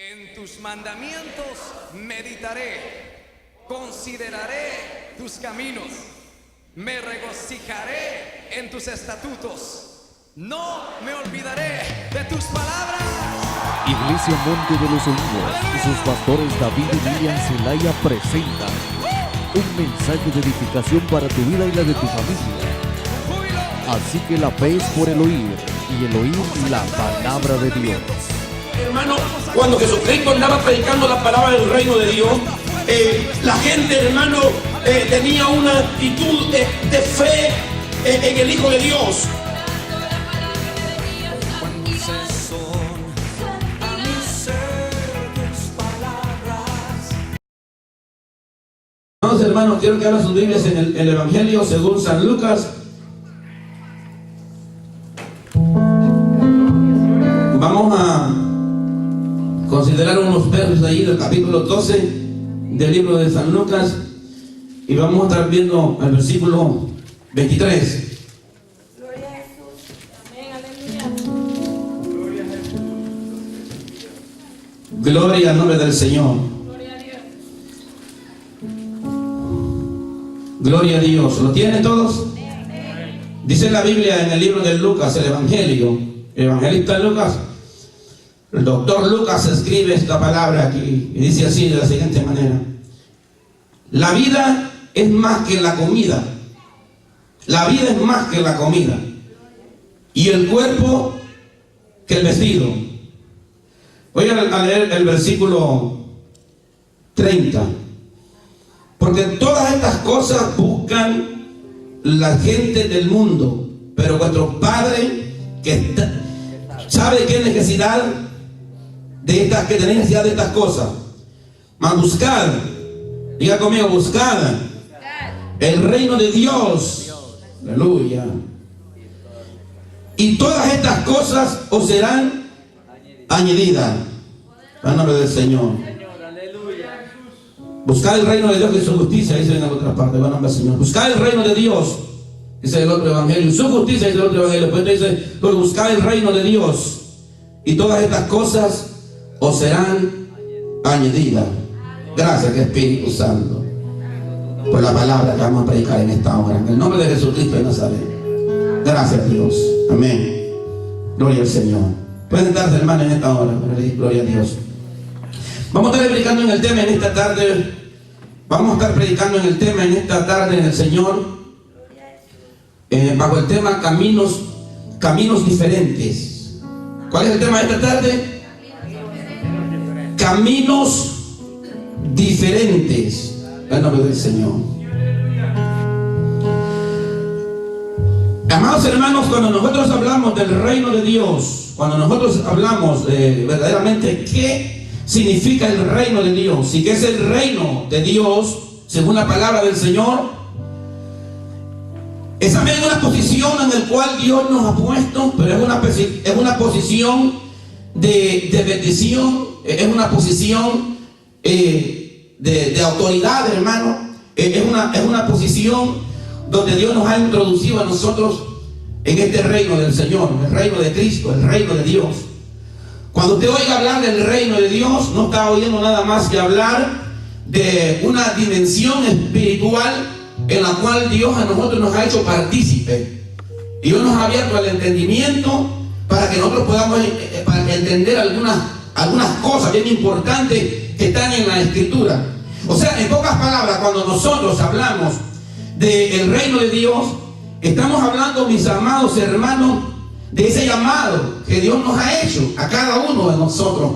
En tus mandamientos meditaré, consideraré tus caminos, me regocijaré en tus estatutos, no me olvidaré de tus palabras. Iglesia Monte de los Olivos y sus pastores David y Miriam Zelaya presentan un mensaje de edificación para tu vida y la de tu familia. Así que la fe es por el oír y el oír la palabra de Dios. Hermano, cuando Jesucristo andaba predicando la palabra del reino de Dios, la gente, hermano, tenía una actitud de fe en el Hijo de Dios. Vamos, hermanos, quiero que abran sus Biblias en el Evangelio según San Lucas. Vamos a considerar unos versos ahí del capítulo 12 del libro de San Lucas y vamos a estar viendo el versículo 23. Gloria a Jesús. Amén, aleluya. Gloria a Jesús. Gloria al nombre del Señor. Gloria a Dios. Gloria a Dios. ¿Lo tienen todos? Dice la Biblia en el libro de Lucas, el Evangelio. El evangelista Lucas, el doctor Lucas escribe esta palabra aquí y dice así de la siguiente manera: la vida es más que la comida. La vida es más que la comida y el cuerpo que el vestido. Voy a leer el versículo 30. Porque todas estas cosas buscan la gente del mundo, pero vuestro Padre que sabe qué necesidad de estas, que tenéis necesidad de estas cosas. Mas buscad, diga conmigo, buscad el reino de Dios. Aleluya. Y todas estas cosas os serán añadidas. En nombre del Señor. Buscad el reino de Dios y su justicia, dice en la otra parte. En nombre del Señor. Buscad el reino de Dios, dice el otro evangelio. Su justicia, dice el otro evangelio. Después dice, pues buscad el reino de Dios y todas estas cosas os serán añadidas. Gracias, Espíritu Santo, por la palabra que vamos a predicar en esta hora. En el nombre de Jesucristo de Nazaret. Gracias, Dios. Amén. Gloria al Señor. Pueden darse, hermano, en esta hora. Gloria a Dios. Vamos a estar predicando en el tema en esta tarde. Vamos a estar predicando en el tema en esta tarde en el Señor. Bajo el tema caminos diferentes. ¿Cuál es el tema de esta tarde? Caminos diferentes. En el nombre del Señor. Amados hermanos, cuando nosotros hablamos del reino de Dios, cuando nosotros hablamos verdaderamente qué significa el reino de Dios y qué es el reino de Dios según la palabra del Señor, es también una posición en la cual Dios nos ha puesto, pero es una posición de bendición, es una posición de autoridad, hermano. Es una posición donde Dios nos ha introducido a nosotros en este reino del Señor, el reino de Cristo, el reino de Dios. Cuando usted oiga hablar del reino de Dios, no está oyendo nada más que hablar de una dimensión espiritual en la cual Dios a nosotros nos ha hecho partícipe. Y Dios nos ha abierto el entendimiento para que nosotros podamos entender algunas cosas bien importantes que están en la Escritura. O sea, en pocas palabras, cuando nosotros hablamos del reino de Dios, estamos hablando, mis amados hermanos, de ese llamado que Dios nos ha hecho a cada uno de nosotros,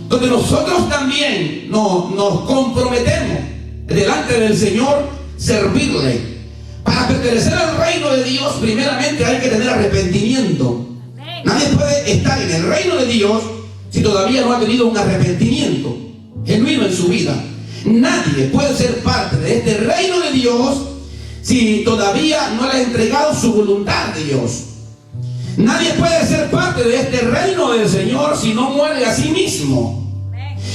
donde nosotros también nos comprometemos delante del Señor servirle. Para pertenecer al reino de Dios, primeramente hay que tener arrepentimiento. Nadie puede estar en el reino de Dios si todavía no ha tenido un arrepentimiento genuino en su vida. Nadie puede ser parte de este reino de Dios si todavía no le ha entregado su voluntad a Dios. Nadie puede ser parte de este reino del Señor si no muere a sí mismo.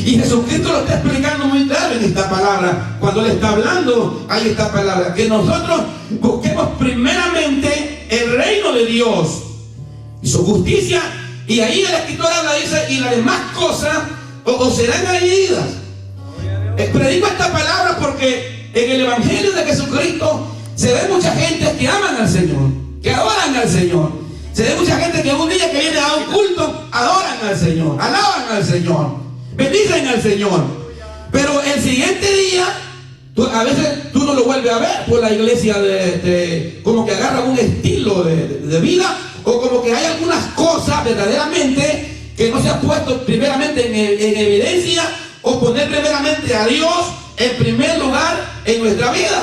Y Jesucristo lo está explicando muy claro en esta palabra. Cuando le está hablando, hay esta palabra: que nosotros busquemos primeramente el reino de Dios y su justicia. Y ahí el escritor habla, dice, y las demás cosas o serán añadidas. Predico esta palabra porque en el Evangelio de Jesucristo se ve mucha gente que aman al Señor, que adoran al Señor. Se ve mucha gente que un día que viene a un culto adoran al Señor, alaban al Señor, bendicen al Señor. Pero el siguiente día, a veces tú no lo vuelves a ver por la iglesia, como que agarra un estilo de vida, o como que hay algunas cosas verdaderamente que no se han puesto primeramente en evidencia, o poner primeramente a Dios en primer lugar en nuestra vida.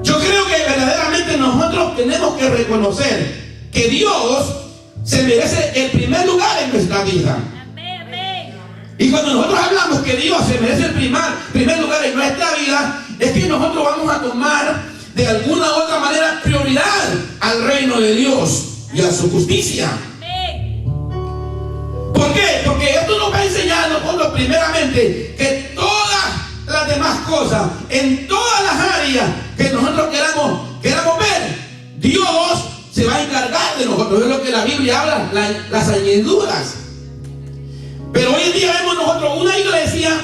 Yo creo que verdaderamente nosotros tenemos que reconocer que Dios se merece el primer lugar en nuestra vida. Y cuando nosotros hablamos que Dios se merece el primer lugar en nuestra vida, es que nosotros vamos a tomar de alguna u otra manera prioridad al reino de Dios y a su justicia. ¿Por qué? Porque esto nos va a enseñar a nosotros primeramente que todas las demás cosas, en todas las áreas que nosotros queramos ver, Dios se va a encargar de nosotros. Es lo que la Biblia habla, las añadiduras. Pero hoy en día vemos nosotros una iglesia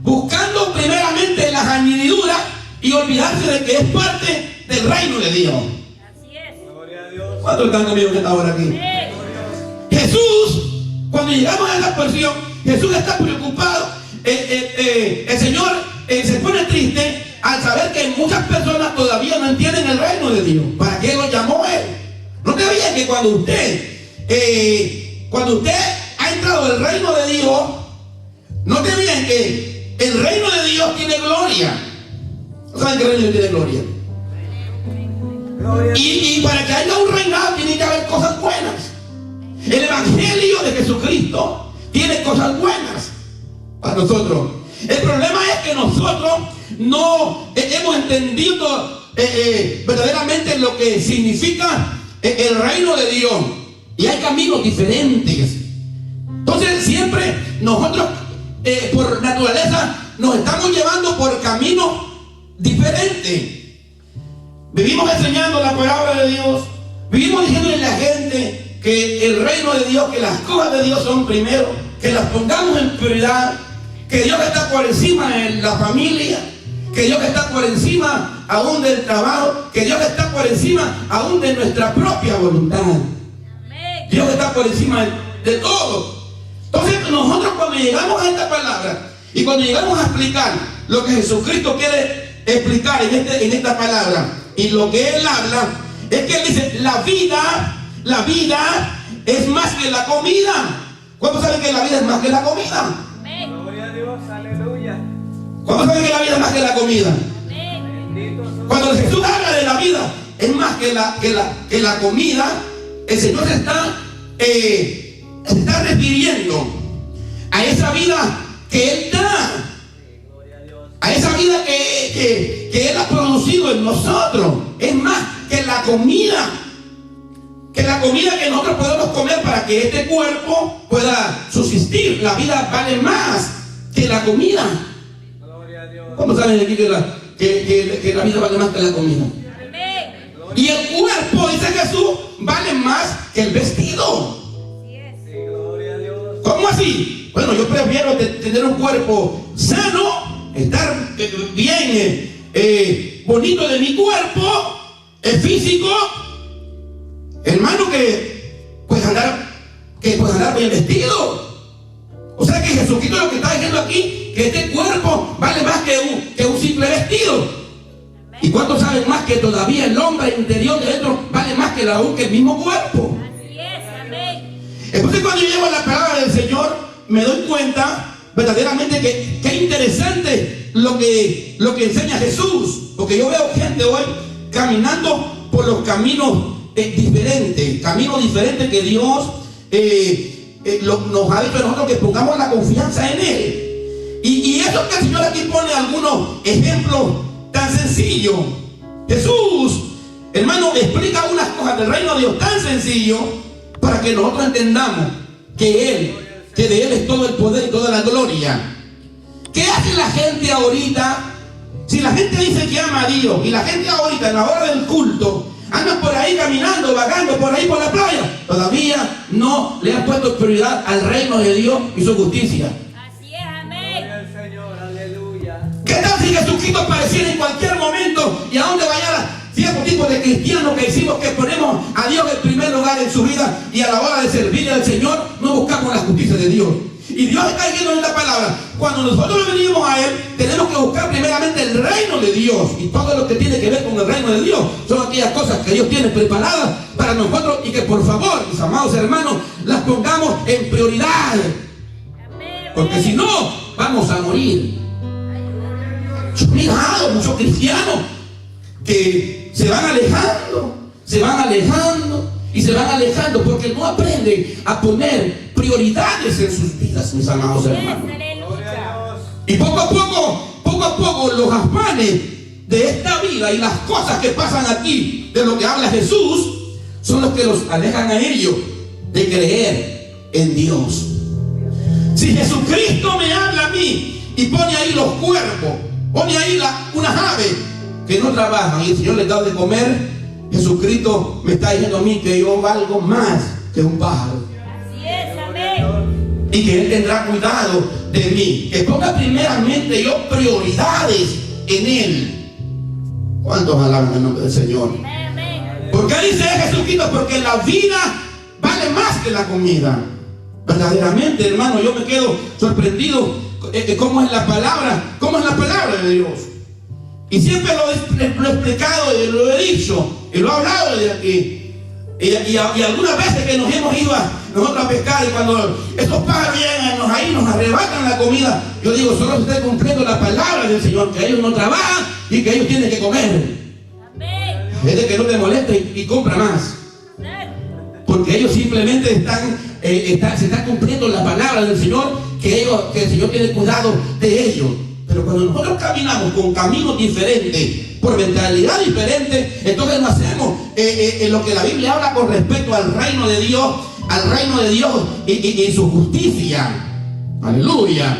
buscando primeramente las añadiduras y olvidarse de que es parte del reino de Dios. Así es. Gloria a Dios. ¿Cuántos están conmigo en esta hora aquí? Jesús, cuando llegamos a esa porción, Jesús está preocupado. El Señor se pone triste al saber que muchas personas todavía no entienden el reino de Dios. ¿Para qué lo llamó Él? ¿No te veía que cuando usted ha entrado al reino de Dios, no te vean que el reino de Dios tiene gloria? ¿No saben que el reino de Dios tiene gloria? Y para que haya un reinado tiene que haber cosas buenas. El Evangelio de Jesucristo tiene cosas buenas para nosotros. El problema es que nosotros no hemos entendido verdaderamente lo que significa el reino de Dios. Y hay caminos diferentes. Entonces siempre nosotros por naturaleza nos estamos llevando por caminos diferentes. Vivimos enseñando la palabra de Dios, vivimos diciéndole a la gente que el reino de Dios, que las cosas de Dios son primero, que las pongamos en prioridad, que Dios está por encima de la familia, que Dios está por encima aún del trabajo, que Dios está por encima aún de nuestra propia voluntad. Dios está por encima de todo. Entonces nosotros cuando llegamos a esta palabra y cuando llegamos a explicar lo que Jesucristo quiere explicar en esta palabra y lo que Él habla, es que Él dice, la vida es más que la comida. ¿Cuántos saben que la vida es más que la comida? Gloria a Dios, aleluya. ¿Cuántos saben que la vida es más que la comida? Bendito sea. Cuando Jesús habla de la vida, es más que la comida. El Señor se está refiriendo a esa vida que Él da, a esa vida que Él ha producido en nosotros. Es más que la comida que nosotros podemos comer para que este cuerpo pueda subsistir. La vida vale más que la comida. Gloria a Dios. ¿Cómo saben aquí que la vida vale más que la comida? Y el cuerpo, dice Jesús, vale más que el vestido. Sí, gloria a Dios. ¿Cómo así? Bueno, yo prefiero tener un cuerpo sano, estar bien bonito de mi cuerpo, físico, hermano, que pues andar bien vestido. O sea que Jesucristo lo que está diciendo aquí, que este cuerpo vale más que un simple vestido. ¿Y cuántos saben más que todavía el hombre interior de dentro vale más que el mismo cuerpo? Así es, amén. Entonces cuando yo llevo la palabra del Señor, me doy cuenta verdaderamente que es interesante lo que enseña Jesús. Porque yo veo gente hoy caminando por los caminos diferentes que Dios nos ha dicho a nosotros que pongamos la confianza en Él. Y eso que el Señor aquí pone algunos ejemplos tan sencillos. Jesús, hermano, explica unas cosas del reino de Dios tan sencillo para que nosotros entendamos que de Él es todo el poder y toda la gloria. ¿Qué hace la gente ahorita? Si la gente dice que ama a Dios y la gente ahorita en la hora del culto Andas por ahí caminando, vagando por ahí por la playa. Todavía no le has puesto prioridad al reino de Dios y su justicia. Así es, amén. Gloria al Señor, aleluya. ¿Qué tal si Jesucristo apareciera en cualquier momento y a dónde vaya cierto tipo de cristianos que decimos que ponemos a Dios en primer lugar en su vida y a la hora de servirle al Señor no buscamos la justicia de Dios? Y Dios está diciendo en esta palabra, cuando nosotros venimos a Él, tenemos que buscar primeramente el reino de Dios. Y todo lo que tiene que ver con el reino de Dios son aquellas cosas que Dios tiene preparadas para nosotros y que por favor, mis amados hermanos, las pongamos en prioridad. Porque si no, vamos a morir. Yo he mirado muchos cristianos que se van alejando y se van alejando porque no aprenden a poner prioridades en sus vidas, mis amados hermanos. Gloria a Dios. Y poco a poco los afanes de esta vida y las cosas que pasan aquí de lo que habla Jesús son los que los alejan a ellos de creer en Dios. Si Jesucristo me habla a mí y pone ahí los cuervos, pone ahí unas aves que no trabajan y el Señor les da de comer, Jesucristo me está diciendo a mí que yo valgo más que un pájaro. Así es, amén. Y que Él tendrá cuidado de mí. Que ponga primeramente yo prioridades en Él. ¿Cuántos alaban el nombre del Señor? Amén. ¿Por qué dice Jesucristo? Porque la vida vale más que la comida. Verdaderamente, hermano, yo me quedo sorprendido cómo es la palabra de Dios. Y siempre lo he explicado y lo he dicho y lo he hablado de aquí. Y algunas veces que nos hemos ido nosotros a pescar y cuando estos pájaros llegan ahí nos arrebatan la comida, yo digo, solo estoy cumpliendo la palabra del Señor, que ellos no trabajan y que ellos tienen que comer. Amén. Es de que no te moleste y compra más. Porque ellos simplemente se están cumpliendo la palabra del Señor, que el Señor tiene cuidado de ellos. Pero cuando nosotros caminamos con caminos diferentes, por mentalidad diferente, entonces no hacemos en lo que la Biblia habla con respecto al reino de Dios y su justicia. Aleluya.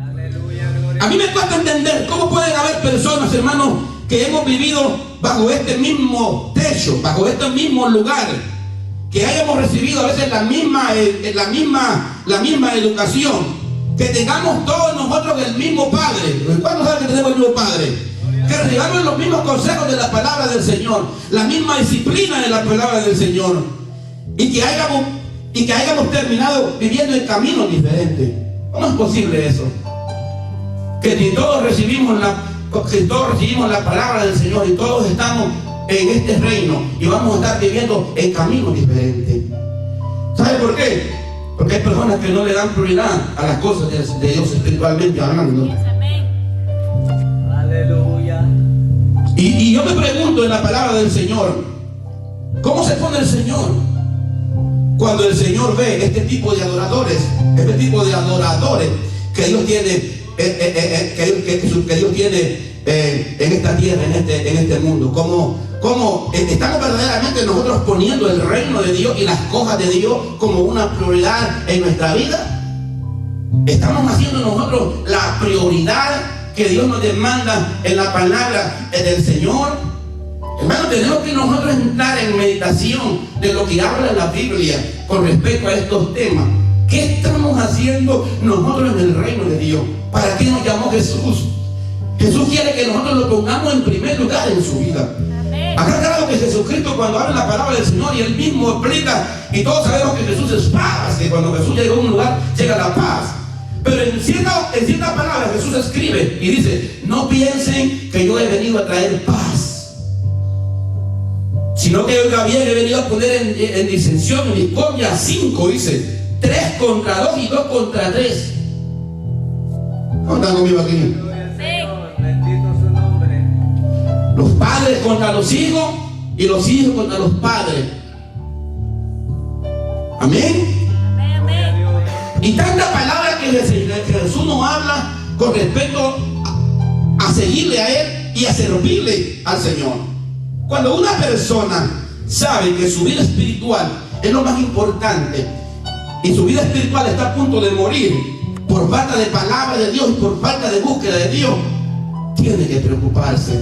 Aleluya, gloria. A mí me cuesta entender cómo pueden haber personas, hermanos, que hemos vivido bajo este mismo techo, bajo este mismo lugar, que hayamos recibido a veces la misma educación, que tengamos todos nosotros el mismo Padre. ¿Cuántos saben que tenemos el mismo Padre? Que recibamos los mismos consejos de la palabra del Señor, la misma disciplina de la palabra del Señor, y que hayamos terminado viviendo en caminos diferentes. ¿Cómo es posible eso? Que todos recibimos la palabra del Señor y todos estamos en este reino y vamos a estar viviendo en caminos diferentes. ¿Sabe por qué? Porque hay personas que no le dan prioridad a las cosas de Dios espiritualmente hablando. Amén. Aleluya. Y yo me pregunto en la palabra del Señor, ¿cómo se pone el Señor cuando el Señor ve este tipo de adoradores que Dios tiene, que Dios tiene en esta tierra, en este mundo? ¿Cómo estamos verdaderamente nosotros poniendo el reino de Dios y las cosas de Dios como una prioridad en nuestra vida? ¿Estamos haciendo nosotros la prioridad que Dios nos demanda en la palabra del Señor? Hermano, tenemos que nosotros entrar en meditación de lo que habla la Biblia con respecto a estos temas. ¿Qué estamos haciendo nosotros en el reino de Dios? ¿Para qué nos llamó Jesús? Jesús quiere que nosotros lo pongamos en primer lugar en su vida. Acá claro que Jesucristo, cuando habla la palabra del Señor y Él mismo explica, y todos sabemos que Jesús es paz, que cuando Jesús llega a un lugar llega la paz. Pero en cierta palabra Jesús escribe y dice: no piensen que yo he venido a traer paz, sino que yo también he venido a poner en disensión, en discordia. 5 dice, 3 contra 2 y 2 contra 3. ¿Cómo están conmigo aquí? Gloria al Señor. Bendito su nombre. Los padres contra los hijos y los hijos contra los padres. Amén. Gloria a Dios. Y tanta palabra que Jesús nos habla con respecto a seguirle a Él y a servirle al Señor. Cuando una persona sabe que su vida espiritual es lo más importante y su vida espiritual está a punto de morir por falta de palabra de Dios y por falta de búsqueda de Dios, tiene que preocuparse.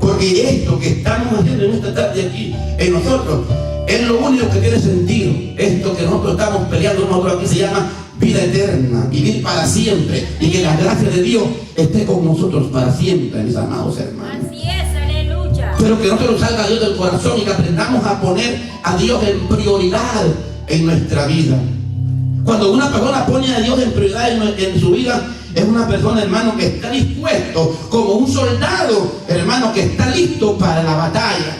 Porque esto que estamos haciendo en esta tarde aquí, en nosotros, es lo único que tiene sentido. Esto que nosotros estamos peleando nosotros aquí se llama vida eterna, vivir para siempre. Y que la gracia de Dios esté con nosotros para siempre, mis amados hermanos. Así es, aleluya. Pero que no se nos salga Dios del corazón y que aprendamos a poner a Dios en prioridad en nuestra vida. Cuando una persona pone a Dios en prioridad en su vida, es una persona, hermano, que está dispuesto, como un soldado, hermano, que está listo para la batalla.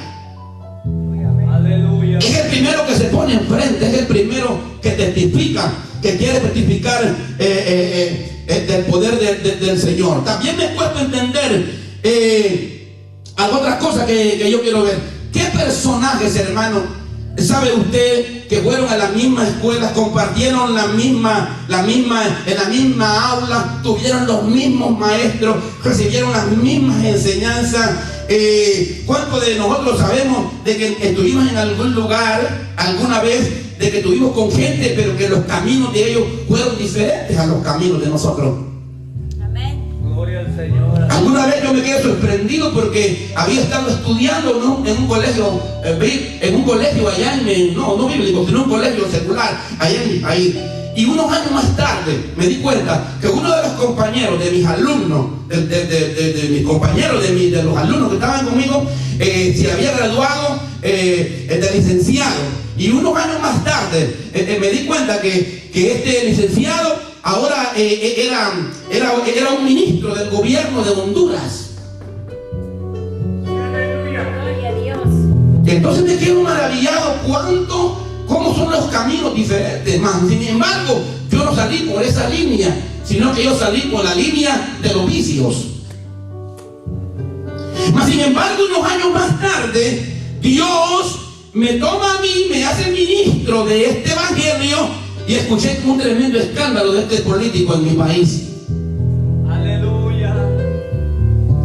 Aleluya. Es el primero que se pone enfrente, es el primero que testifica, que quiere testificar del poder del Señor. También me cuesta entender otra cosa que yo quiero ver. ¿Qué personajes, hermano, sabe usted que fueron a la misma escuela, compartieron en la misma aula, tuvieron los mismos maestros, recibieron las mismas enseñanzas? ¿Cuántos de nosotros sabemos de que estuvimos en algún lugar alguna vez, de que estuvimos con gente, pero que los caminos de ellos fueron diferentes a los caminos de nosotros? Amén. Gloria al Señor. Alguna vez yo me quedé sorprendido porque había estado estudiando, ¿no?, en un colegio allá no bíblico, sino un colegio secular ahí. Y unos años más tarde me di cuenta que uno de los compañeros de mis alumnos, de los alumnos que estaban conmigo, se había graduado de licenciado. Y unos años más tarde me di cuenta que este licenciado ahora era un ministro del gobierno de Honduras. Gloria a Dios. Entonces me quedo maravillado cómo son los caminos diferentes, man. Sin embargo, yo no salí por esa línea, sino que yo salí por la línea de los vicios. Mas sin embargo, unos años más tarde, Dios me toma a mí, me hace ministro de este evangelio, y escuché un tremendo escándalo de este político en mi país. Aleluya.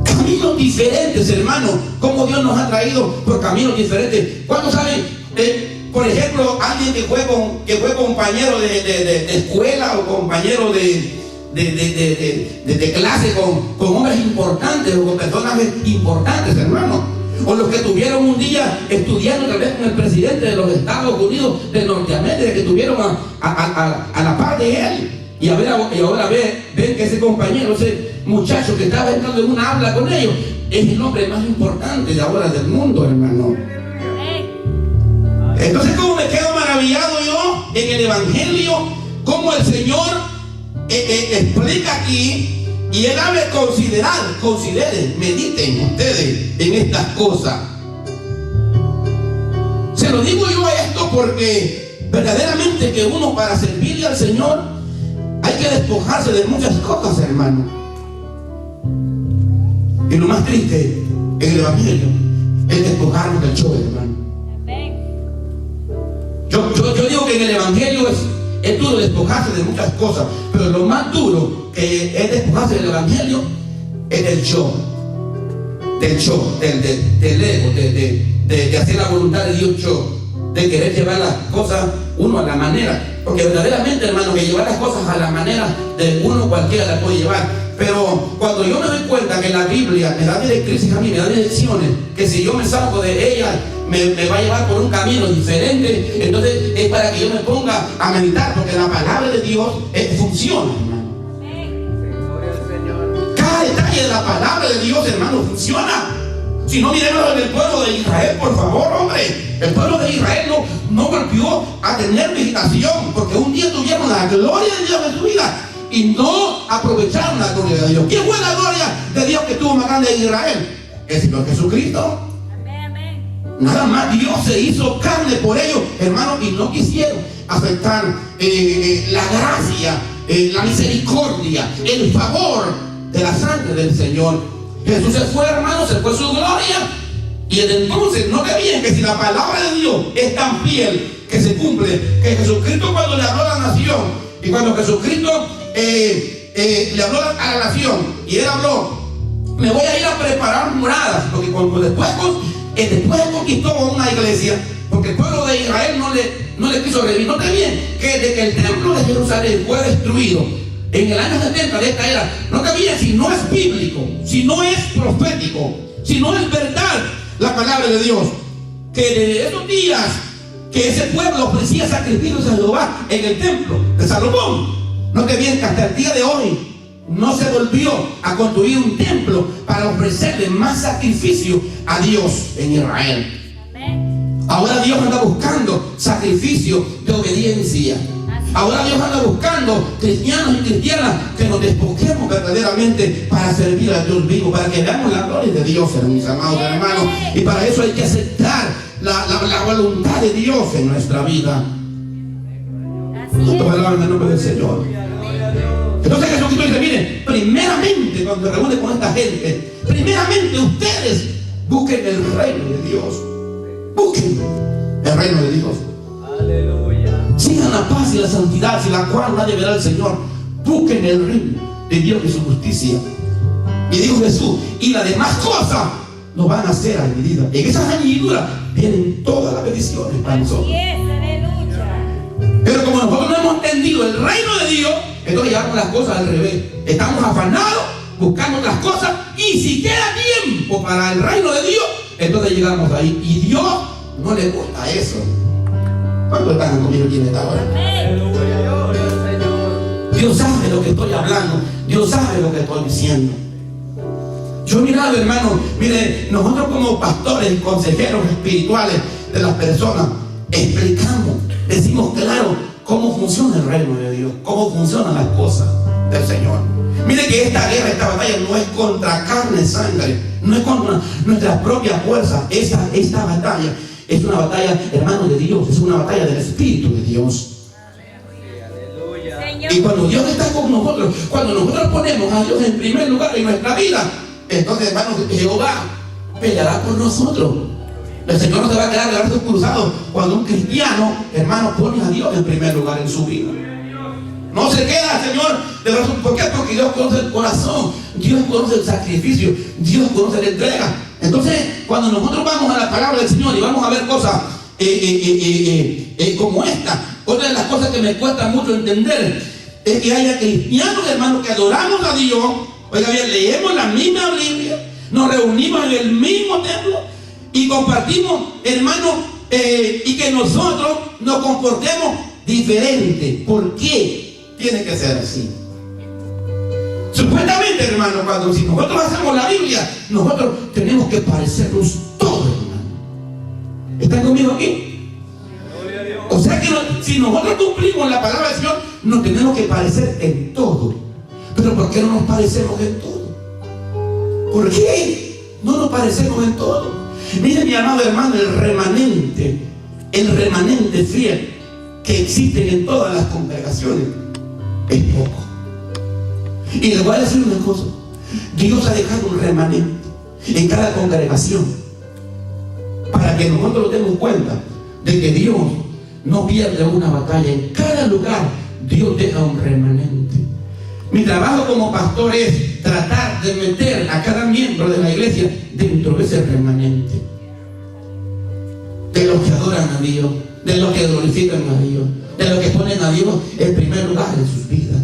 Caminos diferentes, hermano, como Dios nos ha traído por caminos diferentes. ¿Cuántos saben? Por ejemplo, alguien que fue compañero de escuela o compañero de clase con hombres importantes o con personajes importantes, hermano. O los que tuvieron un día estudiando tal vez con el presidente de los Estados Unidos de Norteamérica, que estuvieron a la par de él. Y ahora ven que ese compañero, ese muchacho que estaba entrando en una aula con ellos, es el hombre más importante de ahora del mundo, hermano. Entonces, ¿cómo me quedo maravillado yo en el evangelio? Cómo el Señor explica aquí. Y él habla de consideren, mediten ustedes en estas cosas. Se lo digo yo a esto porque verdaderamente que uno, para servirle al Señor, hay que despojarse de muchas cosas, hermano. Y lo más triste en el evangelio es despojarnos del show, hermano. Yo digo que en el evangelio es duro despojarse de muchas cosas, pero lo más duro que es despojarse del evangelio es del show, del ego, de hacer la voluntad de Dios show, de querer llevar las cosas uno a la manera, porque verdaderamente, hermano, que llevar las cosas a la manera de uno cualquiera la puede llevar. Pero cuando yo me doy cuenta que la Biblia me da directrices a mí, me da direcciones, que si yo me salgo de ella me va a llevar por un camino diferente, entonces es para que yo me ponga a meditar, porque la palabra de Dios funciona, hermano. Gloria al Señor. Cada detalle de la palabra de Dios, hermano, funciona. Si no, miremos en el pueblo de Israel, por favor, hombre. El pueblo de Israel no volvió a tener visitación, porque un día tuvieron la gloria de Dios en su vida y no aprovecharon la gloria de Dios. ¿Quién fue la gloria de Dios que estuvo más grande en Israel? El Señor Jesucristo. Nada más Dios se hizo carne por ellos, hermano, y no quisieron aceptar la gracia, la misericordia, el favor de la sangre del Señor. Jesús se fue, hermano, se fue su gloria, y desde entonces no veían que si la palabra de Dios es tan fiel que se cumple, que Jesucristo, cuando le habló a la nación, y cuando Jesucristo le habló a la nación, y él habló: me voy a ir a preparar moradas, porque cuando después conquistó una iglesia, porque el pueblo de Israel no le quiso revivir. Note bien que desde que el templo de Jerusalén fue destruido en el año 70 de esta era, note bien, si no es bíblico, si no es profético, sino es verdad la palabra de Dios. Que de esos días que ese pueblo ofrecía sacrificios a Jehová en el templo de Salomón, no te bien que hasta el día de hoy no se volvió a construir un templo para ofrecerle más sacrificio a Dios en Israel. Amén. Ahora Dios anda buscando sacrificio de obediencia. Ahora Dios anda buscando cristianos y cristianas que nos despojemos verdaderamente para servir a Dios vivo, para que veamos la gloria de Dios, mis amados hermanos. Y para eso hay que aceptar la voluntad de Dios en nuestra vida. Así es. En el nombre del Señor. Entonces Jesucristo dice, miren, primeramente cuando se reúne con esta gente, primeramente ustedes busquen el reino de Dios. Busquen el reino de Dios. Aleluya. Sigan la paz y la santidad, sin la cual nadie verá al Señor. Busquen el reino de Dios y su justicia. Y dijo Jesús, y las demás cosas nos van a ser añadidas. En esas añadiduras vienen todas las bendiciones para nosotros. Así es, aleluya. Pero como nosotros no hemos entendido el reino de Dios, entonces llevamos las cosas al revés. Estamos afanados buscando otras cosas, y si queda tiempo para el reino de Dios, entonces llegamos ahí. Y Dios no le gusta eso. ¿Cuántos están conmigo aquí en esta hora? Amén. Aleluya. Gloria al Señor. Dios sabe lo que estoy hablando. Dios sabe lo que estoy diciendo. Yo he mirado, hermano, mire, nosotros como pastores y consejeros espirituales de las personas, explicamos, decimos claro cómo funciona el reino de Dios, cómo funcionan las cosas del Señor. Mire que esta guerra, esta batalla no es contra carne y sangre, no es contra nuestra propia fuerza. Esta batalla es una batalla, hermano, de Dios, es una batalla del Espíritu de Dios. Aleluya. Señor. Y cuando Dios está con nosotros, cuando nosotros ponemos a Dios en primer lugar en nuestra vida, entonces, hermanos, Jehová peleará por nosotros. El Señor no se va a quedar de brazos cruzados cuando un cristiano, hermano, pone a Dios en primer lugar en su vida. No se queda, Señor, de brazos. ¿Por qué? Porque Dios conoce el corazón, Dios conoce el sacrificio, Dios conoce la entrega. Entonces, cuando nosotros vamos a la palabra del Señor y vamos a ver cosas como esta, otra de las cosas que me cuesta mucho entender es que haya cristianos, hermanos, que adoramos a Dios. Oiga bien, leemos la misma Biblia, nos reunimos en el mismo templo y compartimos, hermanos, y que nosotros nos comportemos diferente. ¿Por qué tiene que ser así? Supuestamente, hermano, si nosotros hacemos la Biblia, nosotros tenemos que parecernos todos, hermano. ¿Están conmigo aquí? Gloria a Dios. O sea que si nosotros cumplimos la palabra del Señor, nos tenemos que parecer en todo. Pero ¿por qué no nos parecemos en todo? ¿Por qué no nos parecemos en todo? Mire, mi amado hermano, el remanente fiel que existe en todas las congregaciones es poco. Y les voy a decir una cosa: Dios ha dejado un remanente en cada congregación para que nosotros nos demos cuenta de que Dios no pierde una batalla. En cada lugar Dios deja un remanente. Mi trabajo como pastor es tratar de meter a cada miembro de la iglesia dentro de ese remanente, de los que adoran a Dios, de los que glorifican a Dios, de los que ponen a Dios en primer lugar en sus vidas.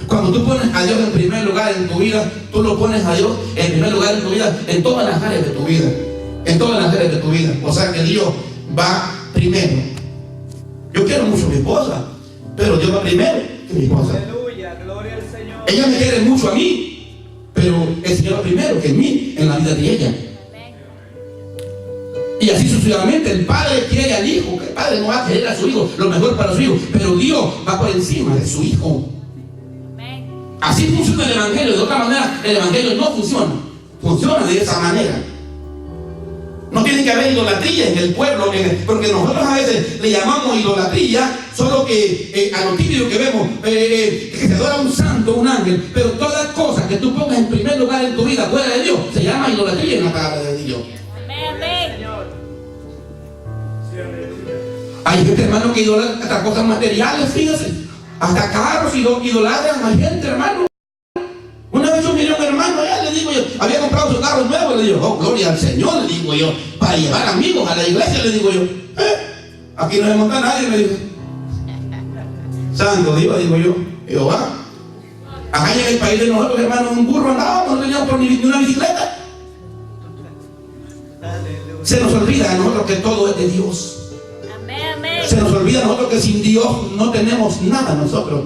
Cuando tú pones a Dios en primer lugar en tu vida, tú lo pones a Dios en primer lugar en tu vida, en todas las áreas de tu vida, en todas las áreas de tu vida. O sea que Dios va primero. Yo quiero mucho a mi esposa, pero Dios va primero que mi esposa. Aleluya. Gloria al Señor. Ella me quiere mucho a mí, pero el Señor va primero que en mí, en la vida de ella. Y así sucesivamente. El padre quiere al hijo, que el padre no va a querer a su hijo lo mejor para su hijo, pero Dios va por encima de su hijo. Así funciona el evangelio. De otra manera el evangelio no funciona. Funciona de esa manera. No tiene que haber idolatría en el pueblo, porque nosotros a veces le llamamos idolatría solo que a lo típico que vemos, que se adora a un santo, un ángel. Pero todas las cosas que tú pongas en primer lugar en tu vida fuera de Dios se llama idolatría en la palabra de Dios. Hay gente, hermano, que idolatra hasta cosas materiales, fíjese, hasta carros, idolatran a gente, hermano. Una vez yo miré a un hermano allá, le digo yo, había comprado su carro nuevo, le digo, oh, gloria al Señor, le digo yo, para llevar amigos a la iglesia, le digo yo, aquí no se monta nadie, me dijo. Santo Dios, digo yo, Jehová. Acá en el país de nosotros, hermano, un burro andaba, no teníamos ni una bicicleta. Se nos olvida a nosotros que todo es de Dios. Amén, amén. Se nos olvida a nosotros que sin Dios no tenemos nada nosotros.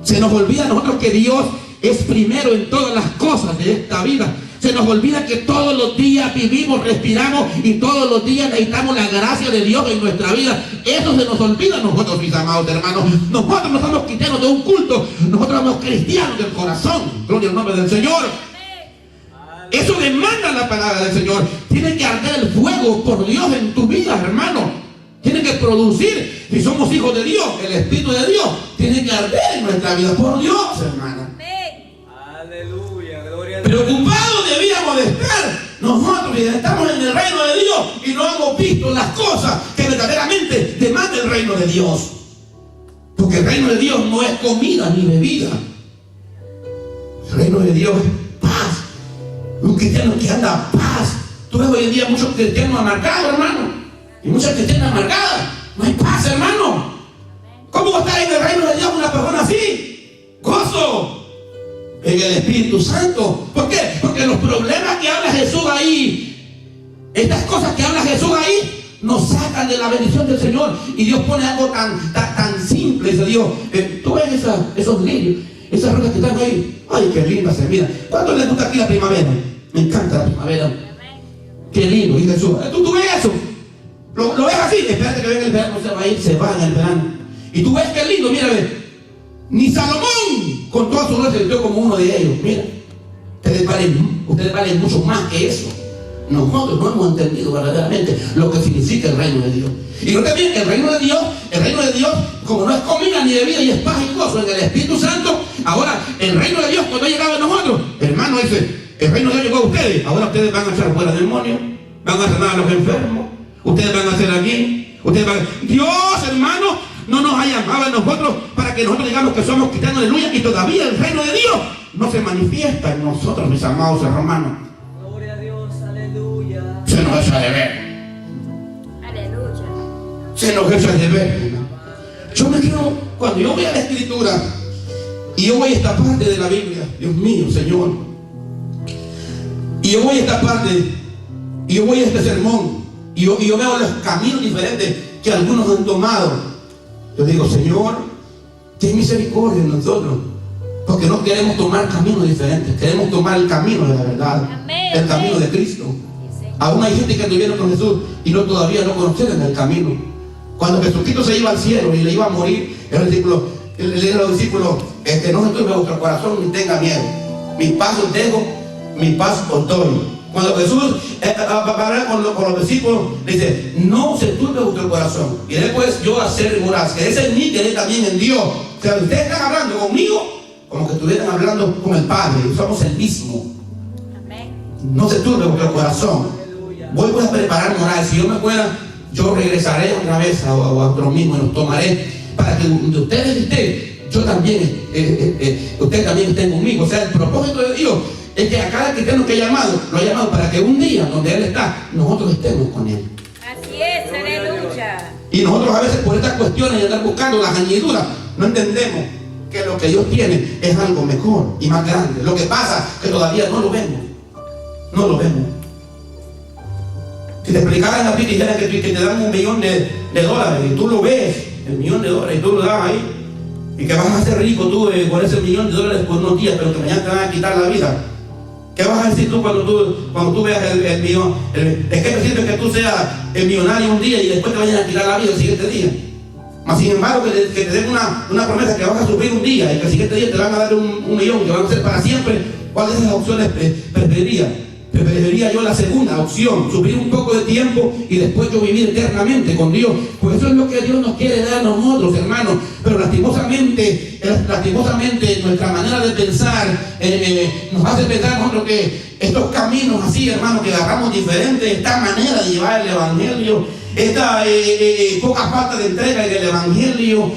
Se nos olvida a nosotros que Dios es primero en todas las cosas de esta vida. Se nos olvida que todos los días vivimos, respiramos y todos los días necesitamos la gracia de Dios en nuestra vida. Eso se nos olvida a nosotros, mis amados hermanos. Nosotros no somos cristianos de un culto, nosotros somos cristianos del corazón. Gloria al nombre del Señor. Eso demanda la palabra del Señor. Tiene que arder el fuego por Dios en tu vida, hermano. Tiene que producir, si somos hijos de Dios, el Espíritu de Dios tiene que arder en nuestra vida por Dios, hermano. Aleluya, gloria a Dios. Preocupados debíamos de estar nosotros, y estamos en el reino de Dios y no hemos visto las cosas que verdaderamente demanda el reino de Dios. Porque el reino de Dios no es comida ni bebida. El reino de Dios es paz. Un cristiano que anda a paz. Tú ves hoy en día muchos cristianos amargados, hermano, y muchas cristianas amargadas. No hay paz, hermano. ¿Cómo va a estar en el reino de Dios una persona así? Gozo en el Espíritu Santo. ¿Por qué? Porque los problemas que habla Jesús ahí, estas cosas que habla Jesús ahí, nos sacan de la bendición del Señor. Y Dios pone algo tan simple. Dice Dios, tú ves esos lirios, esas rosas que están ahí. Ay, qué lindas se miran. ¿Cuánto les gusta aquí la primavera? Me encanta la primavera. Qué lindo, dice Jesús. ¿Tú ves eso? ¿Lo ves así? Espérate que venga el verano, se va a ir, se va en el verano. Y tú ves qué lindo, mira, ve. Ni Salomón, con toda su gloria, se vistió como uno de ellos. Mira, ustedes valen mucho más que eso. Nosotros no hemos entendido verdaderamente lo que significa el reino de Dios. Y no también el reino de Dios, como no es comida ni bebida y es paz y gozo en el Espíritu Santo. Ahora, el reino de Dios, cuando ha llegado a nosotros, hermano, dice, el reino de Dios llegó a ustedes. Ahora ustedes van a echar fuera demonios, van a sanar a los enfermos, ustedes van a hacer aquí, Dios, hermano, no nos ha llamado a nosotros para que nosotros digamos que somos cristianos, aleluya, y todavía el reino de Dios no se manifiesta en nosotros, mis amados hermanos. Gloria a Dios, aleluya. Se nos echa de ver. Aleluya. Se nos echa de ver. Yo me quiero, cuando yo voy a la Escritura y yo voy a esta parte de la Biblia, Dios mío, Señor, y yo voy a esta parte y yo voy a este sermón y yo veo los caminos diferentes que algunos han tomado. Yo digo, Señor, ten misericordia en nosotros, porque no queremos tomar caminos diferentes, queremos tomar el camino de la verdad. Amén. El camino de Cristo. Aún hay gente que estuvieron con Jesús y todavía no conocieron el camino. Cuando Jesucristo se iba al cielo y le iba a morir, el discípulo, le dijo a los discípulos, no se turbe vuestro corazón ni tenga miedo. Mi paz os dejo, mi paz os doy. Cuando Jesús va a hablar con los discípulos, dice, no se turbe vuestro corazón. Y después yo hacer morar, que ese en mí, que también en Dios. O sea, ustedes están hablando conmigo como que estuvieran hablando con el Padre. Somos el mismo. Amén. No se turbe vuestro corazón. Voy a preparar moral. Si yo me fuera, yo regresaré otra vez a otro mismo y los tomaré para que donde ustedes estén, yo también, ustedes también estén conmigo. O sea, el propósito de Dios es que a cada cristiano que ha llamado, lo ha llamado para que un día donde Él está, nosotros estemos con Él. Así es, aleluya. Y nosotros a veces por estas cuestiones de andar buscando las añadiduras, no entendemos que lo que Dios tiene es algo mejor y más grande. Lo que pasa es que todavía no lo vemos. No lo vemos. Si te explicaran a ti, dijeran que te dan $1.000.000 y tú lo ves, el $1.000.000 y tú lo das ahí, y que vas a ser rico tú con ese $1.000.000 por unos días, pero que mañana te van a quitar la vida. ¿Qué vas a decir tú cuando tú veas el millón? ¿De qué te sirve que tú seas el millonario un día y después te vayan a quitar la vida el siguiente día? Mas sin embargo, que te den una promesa que vas a sufrir un día y que el siguiente día te van a dar un millón que van a ser para siempre. ¿Cuál de esas opciones preferiría? Preferiría yo la segunda opción, sufrir un poco de tiempo y después yo vivir eternamente con Dios. Pues eso es lo que Dios nos quiere dar a nosotros, hermanos. Pero lastimosamente nuestra manera de pensar nos hace pensar nosotros que estos caminos así, hermanos, que agarramos diferentes, esta manera de llevar el evangelio, esta poca falta de entrega en el evangelio,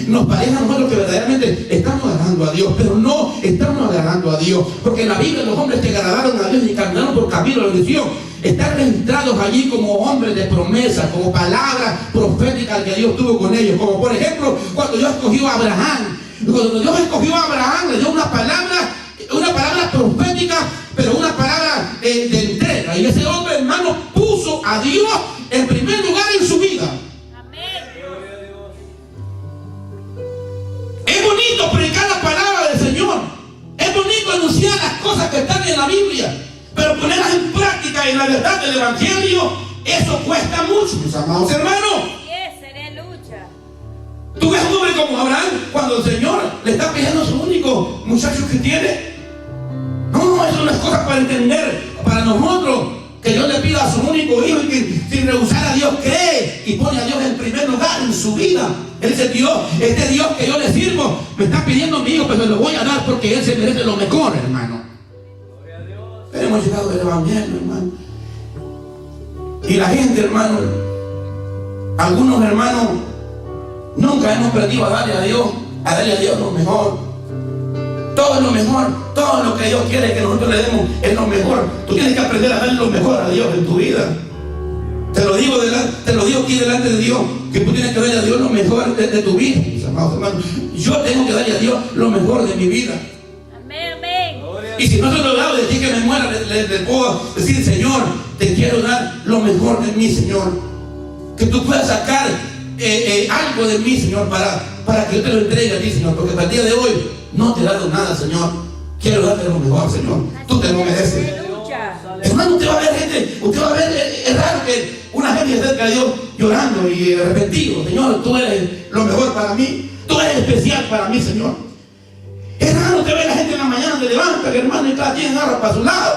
nos parece a nosotros que verdaderamente estamos agradando a Dios, pero no estamos agradando a Dios, porque en la Biblia los hombres que agradaron a Dios y caminaron por camino de bendición están registrados allí como hombres de promesa, como palabras proféticas que Dios tuvo con ellos, como por ejemplo cuando Dios escogió a Abraham. Cuando Dios escogió a Abraham, le dio una palabra profética, pero una palabra de entrega, y ese hombre, hermano, puso a Dios en primer lugar en su vida. Amén. Es bonito predicar la palabra del Señor. Es bonito anunciar las cosas que están en la Biblia. Pero ponerlas en práctica en la verdad del Evangelio, eso cuesta mucho, mis amados hermanos. Yes, aleluya. Tú ves un hombre como Abraham cuando el Señor le está pidiendo a su único muchacho que tiene. No, eso no es cosa para entender para nosotros, que Dios le pida a su único hijo y que sin rehusar a Dios cree y pone a Dios en primer lugar en su vida. Él dice: Dios, este Dios que yo le sirvo me está pidiendo a mi hijo, pero se lo voy a dar porque Él se merece lo mejor, hermano. Pero hemos llegado del Evangelio, hermano. Y la gente, hermano, algunos hermanos nunca hemos aprendido a darle a Dios lo mejor. Todo es lo mejor, todo lo que Dios quiere que nosotros le demos es lo mejor. Tú tienes que aprender a darle lo mejor a Dios en tu vida. Te lo digo aquí delante de Dios, que tú tienes que darle a Dios lo mejor de tu vida, mis amados hermanos. Yo tengo que darle a Dios lo mejor de mi vida. Amén, amén. Y si no se lo he dado, de ti que me muera, le puedo decir: Señor, te quiero dar lo mejor de mí, Señor. Que tú puedas sacar algo de mí, Señor, para que yo te lo entregue a ti, Señor. Porque para el día de hoy no te he dado nada, Señor. Quiero darte lo mejor, Señor. Tú te lo mereces. Aleluya. Hermano, usted va a ver gente, usted va a ver, es raro que una gente se acerque a Dios llorando y arrepentido. Señor, tú eres lo mejor para mí. Tú eres especial para mí, Señor. Es raro usted ver a la gente en la mañana se levanta, que hermano, y cada quien agarra para su lado.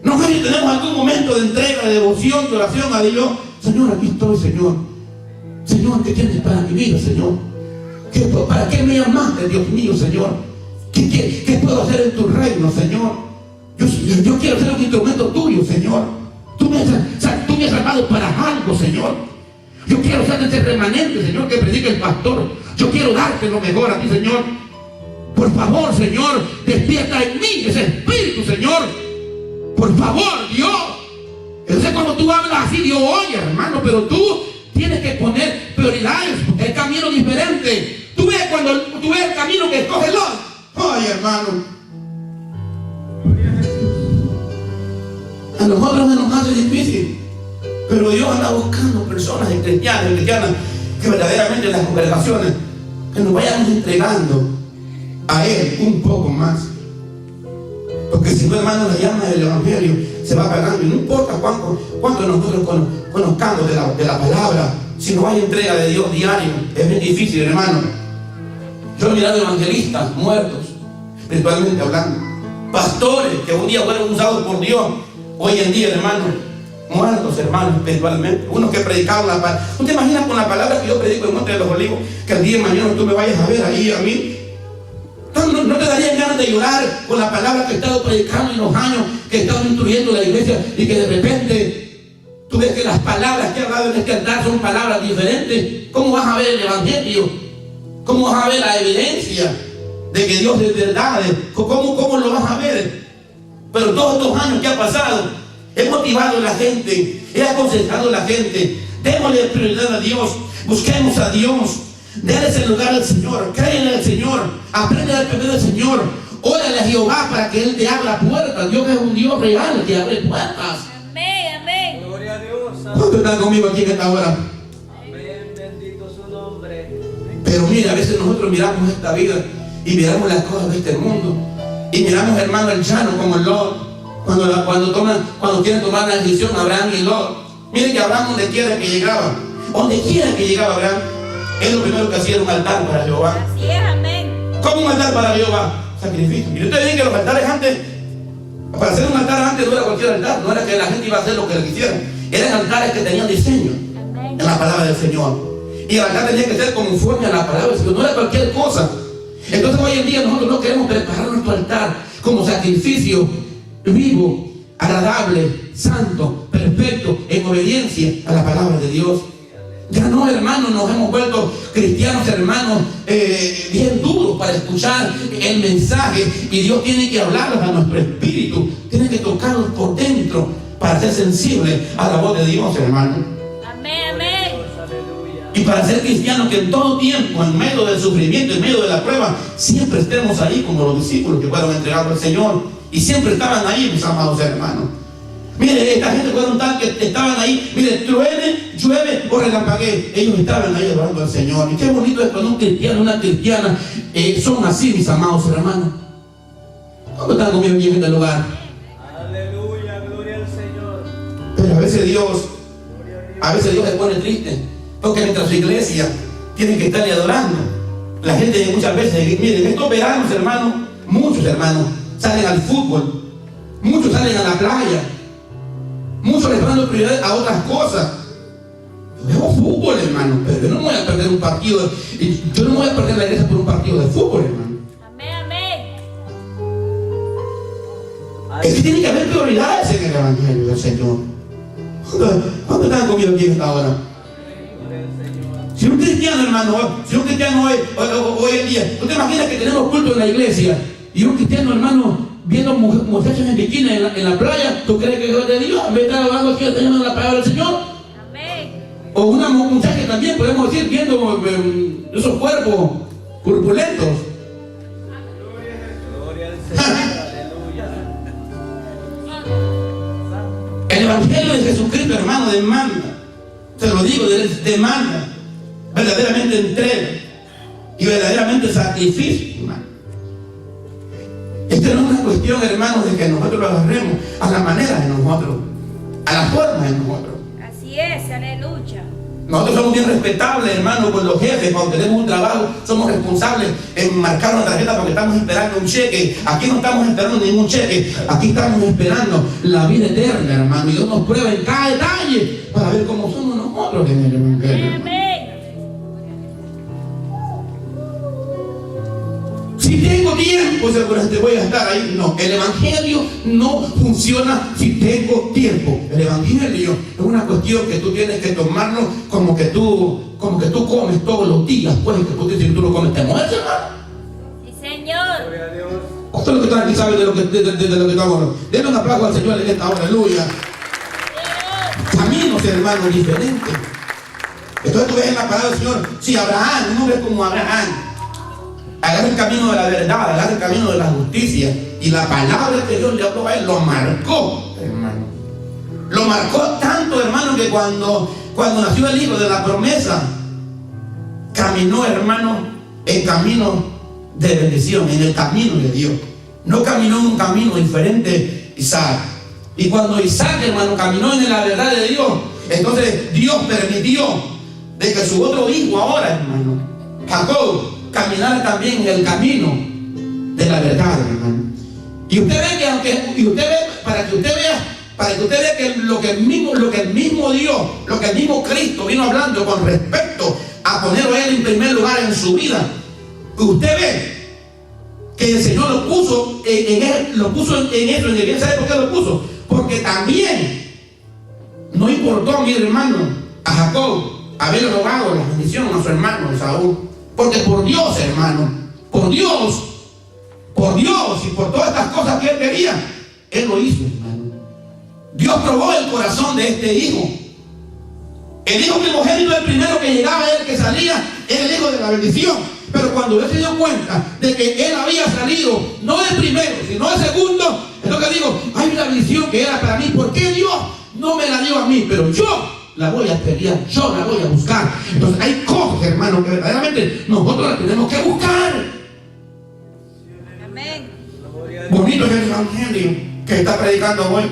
Nosotros tenemos algún momento de entrega, de devoción, de oración a Dios. Señor, aquí estoy, Señor. Señor, ¿qué tienes para mi vida, Señor? ¿Para qué me llamaste, Dios mío, Señor? ¿Qué puedo hacer en tu reino, Señor? Yo quiero ser un instrumento tuyo, Señor. Tú me has salvado para algo, Señor. Yo quiero ser ese remanente, Señor, que predica el pastor. Yo quiero darte lo mejor a ti, Señor. Por favor, Señor, despierta en mí ese espíritu, Señor. Por favor, Dios. Entonces cuando tú hablas así, Dios oye, hermano, pero tú tienes que poner prioridades, el camino diferente. Tú ves el camino que escoge Lot. Ay, hermano. A nosotros se nos hace difícil, pero Dios anda buscando personas cristianas que verdaderamente en las congregaciones que nos vayamos entregando a Él un poco más. Porque si no, hermano, la llama del Evangelio se va apagando. Y no importa cuánto nosotros conozcamos de la palabra, si no hay entrega de Dios diario, es bien difícil, hermano. Yo he mirado evangelistas muertos, espiritualmente hablando, pastores que un día fueron usados por Dios, hoy en día, hermano, muertos, hermano, espiritualmente. Unos que predicaban la palabra. ¿Tú te imaginas con la palabra que yo predico en Monte de los Olivos, que el día de mañana tú me vayas a ver ahí a mí? ¿No te darían ganas de llorar con la palabra que he estado predicando en los años que he estado instruyendo la iglesia, y que de repente tú ves que las palabras que he hablado en este altar son palabras diferentes? ¿Cómo vas a ver el Evangelio? ¿Cómo vas a ver la evidencia de que Dios es verdad? ¿Cómo lo vas a ver? Pero todos estos años que ha pasado, he motivado a la gente, he aconsejado a la gente: démosle prioridad a Dios, busquemos a Dios. Dale ese lugar al Señor, cree en el Señor, aprende a depender del Señor, órale a Jehová para que Él te abra puertas. Dios es un Dios real que abre puertas. Amén, amén. Gloria a Dios. ¿Cuántos están conmigo aquí en esta hora? Amén, bendito su nombre. Pero mira, a veces nosotros miramos esta vida y miramos las cosas de este mundo y miramos, hermano, el llano como el Lot, cuando quieren tomar la decisión, Abraham y Lot. Miren que Abraham, donde quiera que llegaba Abraham, él lo primero que hacía era un altar para Jehová. Así es, amén. ¿Cómo un altar para Jehová? Sacrificio. Y ustedes ven que los altares antes, para hacer un altar antes no era cualquier altar, no era que la gente iba a hacer lo que le quisiera. Eran altares que tenían diseño en la palabra del Señor. Y el altar tenía que ser conforme a la palabra del Señor, no era cualquier cosa. Entonces hoy en día nosotros no queremos preparar nuestro altar como sacrificio vivo, agradable, santo, perfecto, en obediencia a la palabra de Dios. Ya no, hermanos, nos hemos vuelto cristianos, hermanos, bien duros para escuchar el mensaje, y Dios tiene que hablarnos a nuestro espíritu, tiene que tocarnos por dentro para ser sensibles a la voz de Dios, hermano. Amén, amén. Y para ser cristianos que en todo tiempo, en medio del sufrimiento, en medio de la prueba, siempre estemos ahí como los discípulos que fueron entregados al Señor, y siempre estaban ahí, mis amados hermanos. Mire, esta gente fueron tal que estaban ahí, mire, truene, llueve o relampaguee. Ellos estaban ahí adorando al Señor. Y qué bonito es cuando un cristiano, una cristiana son así, mis amados hermanos. ¿Cómo están conmigo aquí en este lugar? Aleluya, gloria al Señor. Pero a veces Dios se pone triste, porque mientras su iglesia tiene que estarle adorando, la gente muchas veces, miren, estos veranos, hermanos, muchos hermanos salen al fútbol, muchos salen a la playa, muchos les dan prioridad a otras cosas. Yo veo fútbol, hermano, pero yo no me voy a perder un partido, yo no me voy a perder la iglesia por un partido de fútbol, hermano. Amén, amén. Es que tiene que haber prioridades en el Evangelio del Señor. ¿Dónde están conmigo aquí en esta hora? Si un cristiano, hermano, hoy en día, ¿tú te imaginas que tenemos culto en la iglesia y un cristiano, hermano, viendo muchachos en bikini en la playa? ¿Tú crees que es de Dios? En vez de estar hablando aquí en la palabra del Señor. Amén. O una muchacha también, podemos decir, viendo esos cuerpos corpulentos. Gloria al Señor, aleluya. El Evangelio de Jesucristo, hermano, demanda, se lo digo, demanda verdaderamente entrega y verdaderamente sacrificio, hermano. Esta no es una cuestión, hermanos, de que nosotros lo agarremos a la manera de nosotros, a la forma de nosotros. Así es, aleluya. Nosotros somos bien respetables, hermanos, con los jefes. Cuando tenemos un trabajo, somos responsables en marcar una tarjeta porque estamos esperando un cheque. Aquí no estamos esperando ningún cheque. Aquí estamos esperando la vida eterna, hermano. Y Dios nos prueba en cada detalle para ver cómo somos nosotros en el Evangelio. Amén. Si tengo tiempo, seguramente voy a estar ahí. No, el Evangelio no funciona si tengo tiempo. El Evangelio es una cuestión que tú tienes que tomarlo como que tú comes todos los días. Pues que tú, si tú lo comes, te mueres, hermano. Sí, Señor. Gloria a Dios. ¿Cuántos de los que están aquí saben de lo que estamos hablando? Denle un aplauso al Señor en esta hora, aleluya. Caminos, hermanos, diferentes. Entonces tú ves en la palabra del Señor, si Abraham, un hombre como Abraham, agarra el camino de la verdad, agarra el camino de la justicia, y la palabra que Dios le habló a él lo marcó, hermano. Lo marcó tanto, hermano, que cuando nació el hijo de la promesa, caminó, hermano, en camino de bendición, en el camino de Dios. No caminó en un camino diferente Isaac. Y cuando Isaac, hermano, caminó en la verdad de Dios, entonces Dios permitió de que su otro hijo ahora, hermano, Jacob, caminar también en el camino de la verdad, hermano. Y usted ve para que usted vea que lo que el mismo Dios, lo que el mismo Cristo vino hablando con respecto a ponerlo a él en primer lugar en su vida. Usted ve que el Señor lo puso en eso, en el bien. ¿Sabe por qué lo puso? Porque también no importó, mi hermano, a Jacob haberle robado la bendición a su hermano Esaú. Porque por Dios, hermano, por Dios y por todas estas cosas que él quería, él lo hizo, hermano. Dios probó el corazón de este hijo. El hijo primogénito, el primero que llegaba, el que salía, era el hijo de la bendición. Pero cuando él se dio cuenta de que él había salido, no de primero, sino de segundo, es lo que digo, hay una bendición que era para mí. ¿Por qué Dios no me la dio a mí? Pero yo la voy a pelear, yo la voy a buscar. Entonces hay cosas, hermano, que verdaderamente nosotros las tenemos que buscar. Amén. Bonito es el Evangelio que está predicando hoy.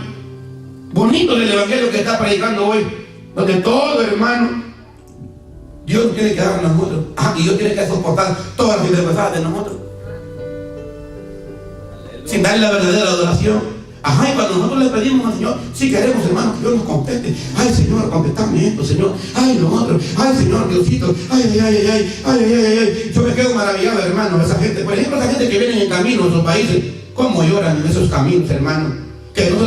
Bonito es el Evangelio que está predicando hoy. Donde todo, hermano, Dios tiene que dar a nosotros. Y Dios tiene que soportar todas las dificultades de nosotros. Sin darle la verdadera adoración. Y cuando nosotros le pedimos al Señor, si queremos, hermano, que Dios nos conteste. Ay, Señor, contestame esto, Señor. Ay, lo otro. Ay, Señor, Diosito. Ay. Yo me quedo maravillado, hermano. Esa gente, por ejemplo, esa gente que viene en camino a esos países, cómo lloran en esos caminos, hermano. Que no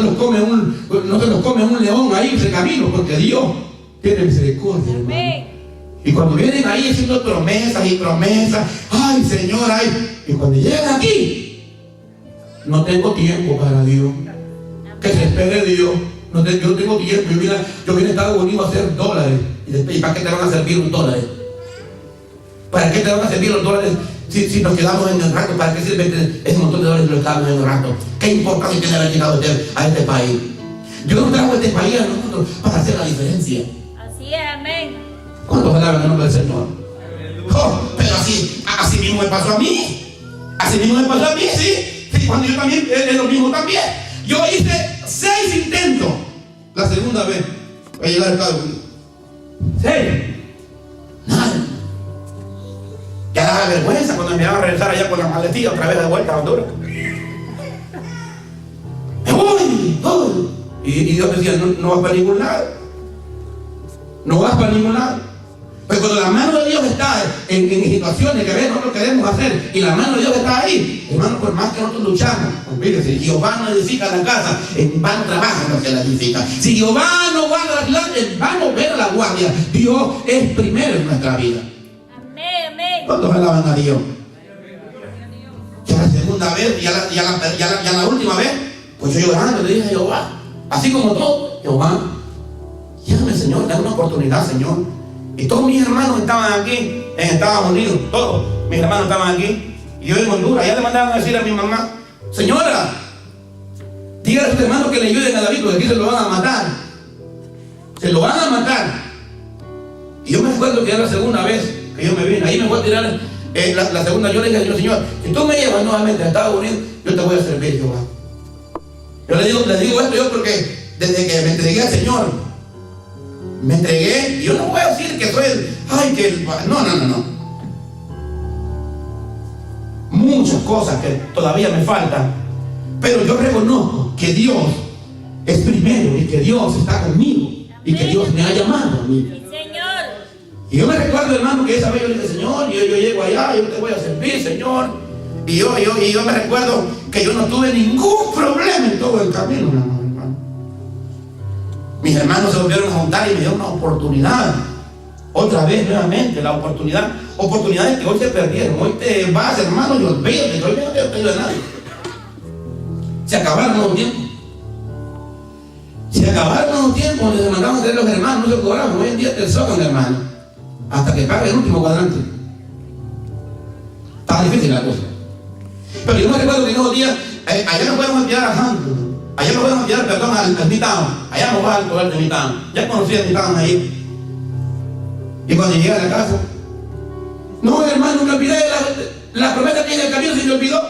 se los come un león ahí ese camino, porque Dios tiene misericordia, hermano. Y cuando vienen ahí haciendo promesas y promesas, ay, Señor, ay. Y cuando llegan aquí, no tengo tiempo para Dios. Que se espere Dios. Yo no tengo tiempo. Yo vine a Estados Unidos a hacer dólares. ¿Y para qué te van a servir los dólares? ¿Para qué te van a servir los dólares si nos quedamos en el rato? ¿Para qué sirve ese montón de dólares si nos quedamos en el rato? ¿Qué importancia tiene haber llegado a este país? Dios nos trajo a este país a nosotros para hacer la diferencia. Así es, amén. ¿Cuántos alaban el nombre del Señor? Oh, pero así mismo me pasó a mí. Así mismo me pasó a mí, sí. Sí, cuando yo también, es lo mismo también. Yo hice 6 intentos. La segunda vez, voy a llegar a Estados Unidos. 6. Nada. Ya daba vergüenza cuando me iban a regresar allá con la maletilla otra vez de vuelta a Honduras. Me voy. Y Dios decía, no vas para ningún lado. No vas para ningún lado. Pues cuando la mano de Dios está en situaciones que a veces nosotros queremos hacer y la mano de Dios está ahí, hermano, por más que nosotros luchamos, olvídese, Jehová no edifica la casa, en vano trabaja los que la edifican. Si Jehová no guarda la ciudad, en vano vela la guardia. Dios es primero en nuestra vida. Amén, amén. ¿Cuántos alaban a Dios? Ya la segunda vez, ya la última vez, pues yo llorando le dije a Jehová, así como todo, Jehová, llame Señor, dame una oportunidad, Señor. Y todos mis hermanos estaban aquí en Estados Unidos, todos mis hermanos estaban aquí, y yo en Honduras. Ya le mandaron a decir a mi mamá, señora, dígale a sus hermanos que le ayuden a David, porque aquí se lo van a matar. Se lo van a matar. Y yo me acuerdo que era la segunda vez que yo me vine, ahí me voy a tirar la segunda. Yo le dije al Señor, si tú me llevas nuevamente a Estados Unidos, yo te voy a servir, Jehová. Yo le digo esto yo porque desde que me entregué al Señor, me entregué, y yo no voy a decir que soy no. Muchas cosas que todavía me faltan, pero yo reconozco que Dios es primero y que Dios está conmigo y que Dios me ha llamado a mí. Sí, Señor. Y yo me recuerdo, hermano, que esa vez yo le dije, Señor, yo llego allá, yo te voy a servir, Señor. Y yo me recuerdo que yo no tuve ningún problema en todo el camino, hermano. Mis hermanos se volvieron a juntar y me dieron una oportunidad. Otra vez, nuevamente, la oportunidad. Oportunidades que hoy se perdieron. Hoy te vas, hermano, y olvídate. Hoy no te olvido de nadie. Se acabaron los tiempos. Se acabaron los tiempos donde se mandaban a hacer los hermanos, no se cobraban. Hoy en día te socan, hermano. Hasta que pague el último cuadrante. Está difícil la cosa. Pero yo me recuerdo que en esos días, allá nos podemos enviar a Hampton. Allá nos podemos enviar, perdón, al Midtown. Allá nos va al lugar de Midtown. Ya conocí el Midtown ahí. Y cuando llegué a la casa, no, hermano, me olvidé de la promesa que en el camino se me olvidó.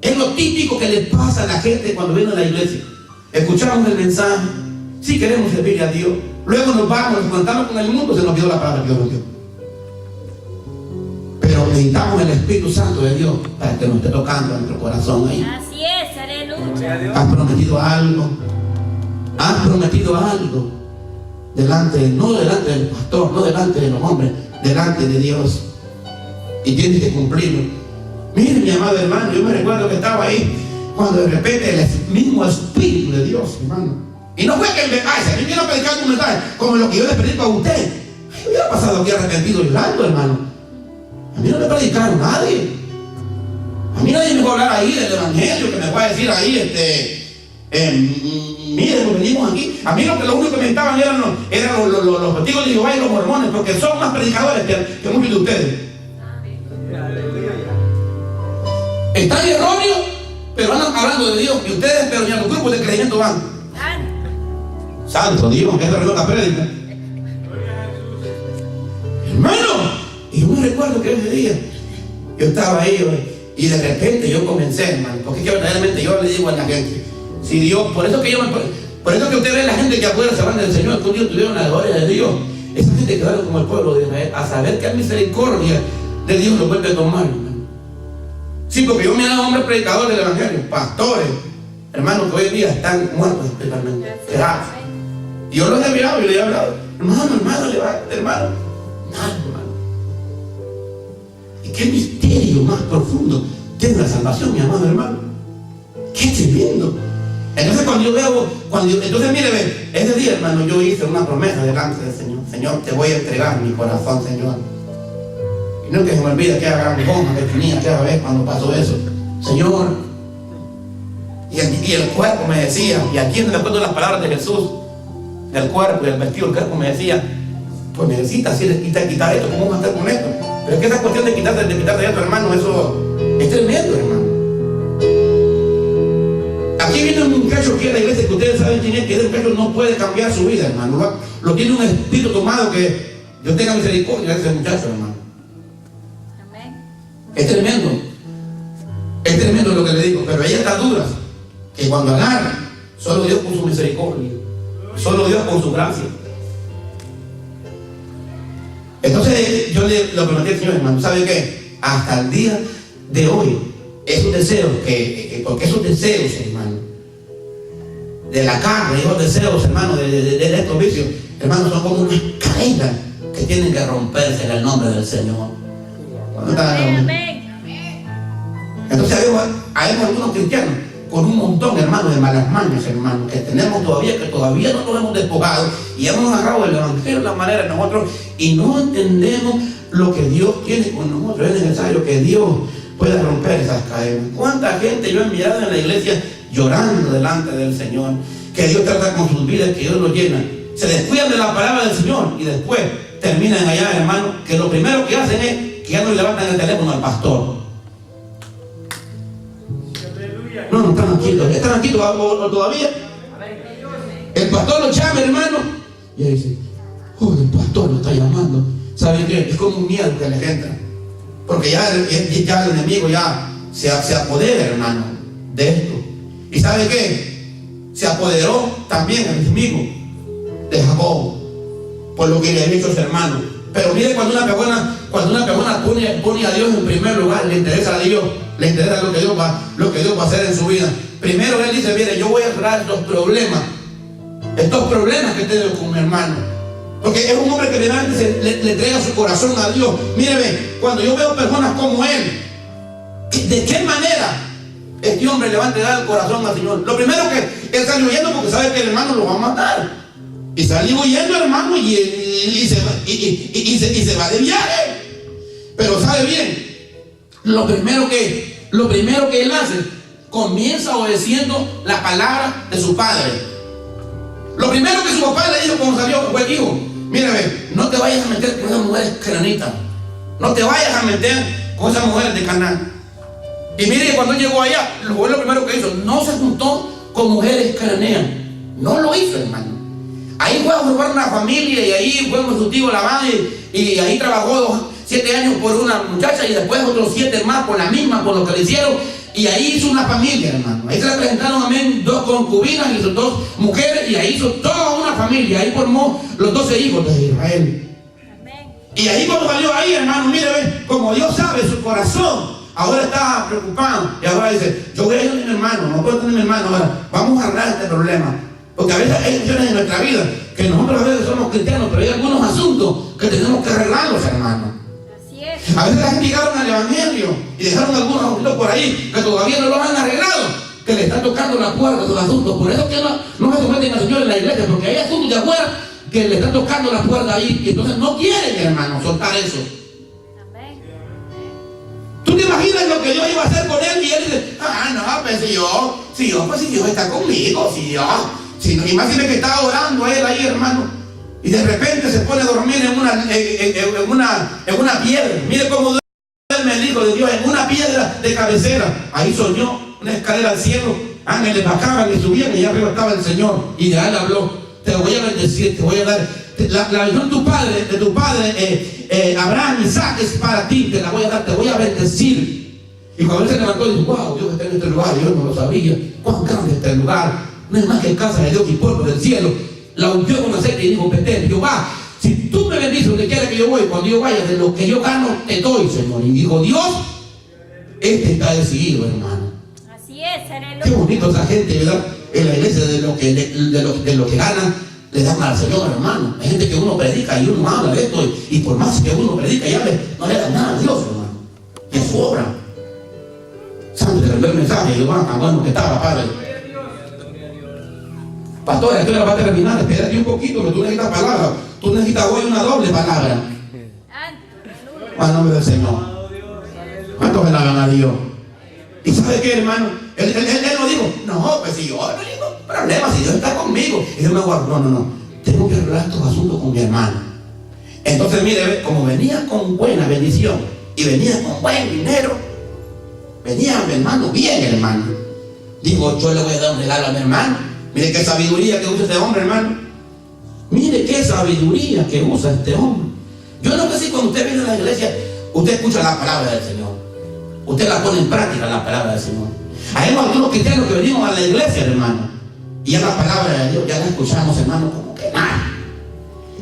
Es lo típico que le pasa a la gente cuando viene a la iglesia. Escuchamos el mensaje, sí queremos servirle a Dios. Luego nos vamos, nos contamos con el mundo, se nos olvidó la palabra que Dios nos dio. Pero necesitamos el Espíritu Santo de Dios para que nos esté tocando a nuestro corazón ahí. Así es, aleluya. Has prometido algo. Has prometido algo. No delante del pastor, no delante de los hombres, delante de Dios. Y tienes que cumplirlo. Mire, mi amado hermano, yo me recuerdo que estaba ahí cuando de repente el mismo Espíritu de Dios, hermano. Y no fue que él me si a mí me iba a predicar un mensaje como lo que yo le predico a usted. Me hubiera pasado aquí arrepentido y llorando, hermano. A mí no me predicaron nadie. A mí nadie me va a hablar ahí del evangelio, que me va a decir ahí, miren, venimos aquí. A mí lo único que me estaban eran los testigos de Jehová y los mormones, porque son más predicadores que muchos de ustedes. Están erróneos, pero andan hablando de Dios. Y ustedes, pero ni a los grupos de crecimiento van. Santo Dios, que es la prédica. Hermano, y yo me recuerdo que ese día yo estaba ahí y de repente yo comencé, hermano, porque es que verdaderamente yo le digo a la gente, si Dios, por eso que usted ve a la gente que afuera se van del Señor, que un día tuvieron la gloria de Dios, esa gente quedaron como el pueblo de Israel, a saber que la misericordia de Dios lo vuelve a tomar, hermano. Sí, porque yo me he dado hombres predicadores del evangelio, pastores, hermanos que hoy en día están muertos espiritualmente. Y yo los he mirado y les he hablado, hermano, hermano. Y qué misterio más profundo tiene la salvación, mi amado hermano. Qué tremendo. Entonces entonces mire, ese día, hermano, yo hice una promesa delante del Señor. Señor, te voy a entregar mi corazón, Señor. Y no que se me olvide que haga goma que tenía aquella vez cuando pasó eso. Señor. Y el cuerpo me decía, y aquí me acuerdo las palabras de Jesús, del cuerpo y el vestido, el cuerpo me decía, pues necesitas quitar esto, ¿cómo vamos a estar con esto? Pero es que esa cuestión de quitarte esto, hermano, eso es tremendo, hermano. Aquí Aquí viene un muchacho aquí a la iglesia que ustedes saben quién es, que ese muchacho no puede cambiar su vida, hermano. Lo tiene un espíritu tomado que Dios tenga misericordia de ese muchacho, hermano. Amén. Es tremendo. Es tremendo lo que le digo, pero ella está dura. Que cuando agarra, solo Dios con su misericordia, solo Dios con su gracia. Entonces yo le lo prometí al Señor, hermano, ¿sabe qué? Hasta el día de hoy, esos deseos, porque esos deseos, hermano, de la carne, esos deseos, hermano, de estos vicios, hermano, son como unas cadenas que tienen que romperse en el nombre del Señor. Amén. Entonces hay algunos cristianos con un montón, hermano, de malas mañas, hermano, que tenemos todavía, que todavía no nos hemos despojado y hemos agarrado el evangelio de la manera de nosotros y no entendemos lo que Dios tiene con nosotros. Es necesario que Dios pueda romper esas cadenas. ¿Cuánta gente yo he mirado en la iglesia llorando delante del Señor? Que Dios trata con sus vidas, que Dios los llena. Se descuidan de la palabra del Señor y después terminan allá, hermano, que lo primero que hacen es que ya no le levantan el teléfono al pastor. No están aquí todavía. El pastor lo llama, hermano, y él dice, oh, el pastor lo está llamando. ¿Saben qué? Es como un miedo que les entra. Porque ya el enemigo ya se apodera, hermano, de esto. ¿Y sabe qué? Se apoderó también el enemigo de Jacob, por lo que le ha dicho a su hermano. Pero mire, cuando una persona pone a Dios en primer lugar, le interesa a Dios, le interesa lo que Dios va a hacer en su vida. Primero él dice, mire, yo voy a arreglar estos problemas que tengo con mi hermano. Porque es un hombre que realmente le entrega su corazón a Dios. Míreme, cuando yo veo personas como él, ¿de qué manera este hombre le va a entregar el corazón al Señor? Lo primero que él salió huyendo porque sabe que el hermano lo va a matar. Y salió huyendo, hermano, y se va de viaje. Pero sabe bien, lo primero que él hace, comienza obedeciendo la palabra de su padre. Lo primero que su papá le dijo cuando salió fue: hijo, mírame, no te vayas a meter con esas mujeres cananitas, no te vayas a meter con esas mujeres de Canaán. Y mire, cuando llegó allá, fue lo primero que hizo, no se juntó con mujeres cananeas, no lo hizo, hermano. Ahí fue a formar una familia y ahí fue con su tío Labán y ahí trabajó 7 años por una muchacha y después otros 7 más por la misma, por lo que le hicieron. Y ahí hizo una familia, hermano. Ahí se le presentaron amén 2 concubinas y sus 2 mujeres y ahí hizo toda una familia. Ahí formó los 12 hijos de Israel. Amén. Y ahí cuando salió ahí, hermano, mire, como Dios sabe su corazón, ahora está preocupado y ahora dice: yo voy a ir a mi hermano, no puedo tener mi hermano, ahora vamos a arreglar este problema. Porque a veces hay situaciones en nuestra vida que nosotros a veces somos cristianos, pero hay algunos asuntos que tenemos que arreglarlos, hermano. Así es. A veces la gente llegaron al evangelio y dejaron algunos asuntos por ahí que todavía no los han arreglado, que le están tocando la puerta de los asuntos. Por eso que no se someten al Señor en la iglesia, porque hay asuntos de afuera que le están tocando la puerta ahí y entonces no quieren, hermano, soltar eso. Amén. ¿Tú te imaginas lo que Dios iba a hacer con él? Y él dice: no, pues si Dios está conmigo, y más que estaba orando a él ahí, hermano, y de repente se pone a dormir en una piedra. Mire cómo duerme el Hijo de Dios, en una piedra de cabecera. Ahí soñó una escalera al cielo, ángeles bajaban y subían y allá arriba estaba el Señor y de él habló: te voy a bendecir, te voy a dar la visión de tu padre Abraham, Isaac, es para ti, te la voy a dar, te voy a bendecir. Y cuando él se levantó dijo: wow, Dios está en este lugar, yo no lo sabía, cuán grande es este lugar. No es más que casa de Dios y pueblo del cielo. La ungió con aceite y dijo: Betel, Jehová, si tú me bendices donde quiera que yo voy, cuando yo vaya, de lo que yo gano, te doy, Señor. Y dijo Dios: este está decidido, hermano. Así es, Qué aleluya. bonito esa gente, ¿verdad? En la iglesia de lo que ganan, le dan al Señor, hermano. Hay gente que uno predica y uno habla de esto, y por más que uno predica y hable, no le dan nada a Dios, hermano. Es su obra. Santo, te envió el mensaje, Jehová, tan bueno que estaba, Padre. Pastor, esto ya va a terminar, espérate un poquito, pero tú necesitas palabra. Tú necesitas hoy una doble palabra. Al nombre del Señor. ¿Cuántos me alaban a Dios? ¿Y sabe qué, hermano? Él no dijo: no, pues si yo no tengo problemas, si Dios está conmigo. Y yo me guardo, no. Tengo que arreglar estos asuntos con mi hermano. Entonces, mire, como venía con buena bendición y venía con buen dinero, venía mi hermano bien, hermano. Digo, yo le voy a dar un regalo a mi hermano. Mire qué sabiduría que usa este hombre, hermano. Mire qué sabiduría que usa este hombre. Yo no sé si cuando usted viene a la iglesia, usted escucha la palabra del Señor. Usted la pone en práctica, la palabra del Señor. Hay algunos cristianos que venimos a la iglesia, hermano, y ya la palabra de Dios ya la escuchamos, hermano, como que nada.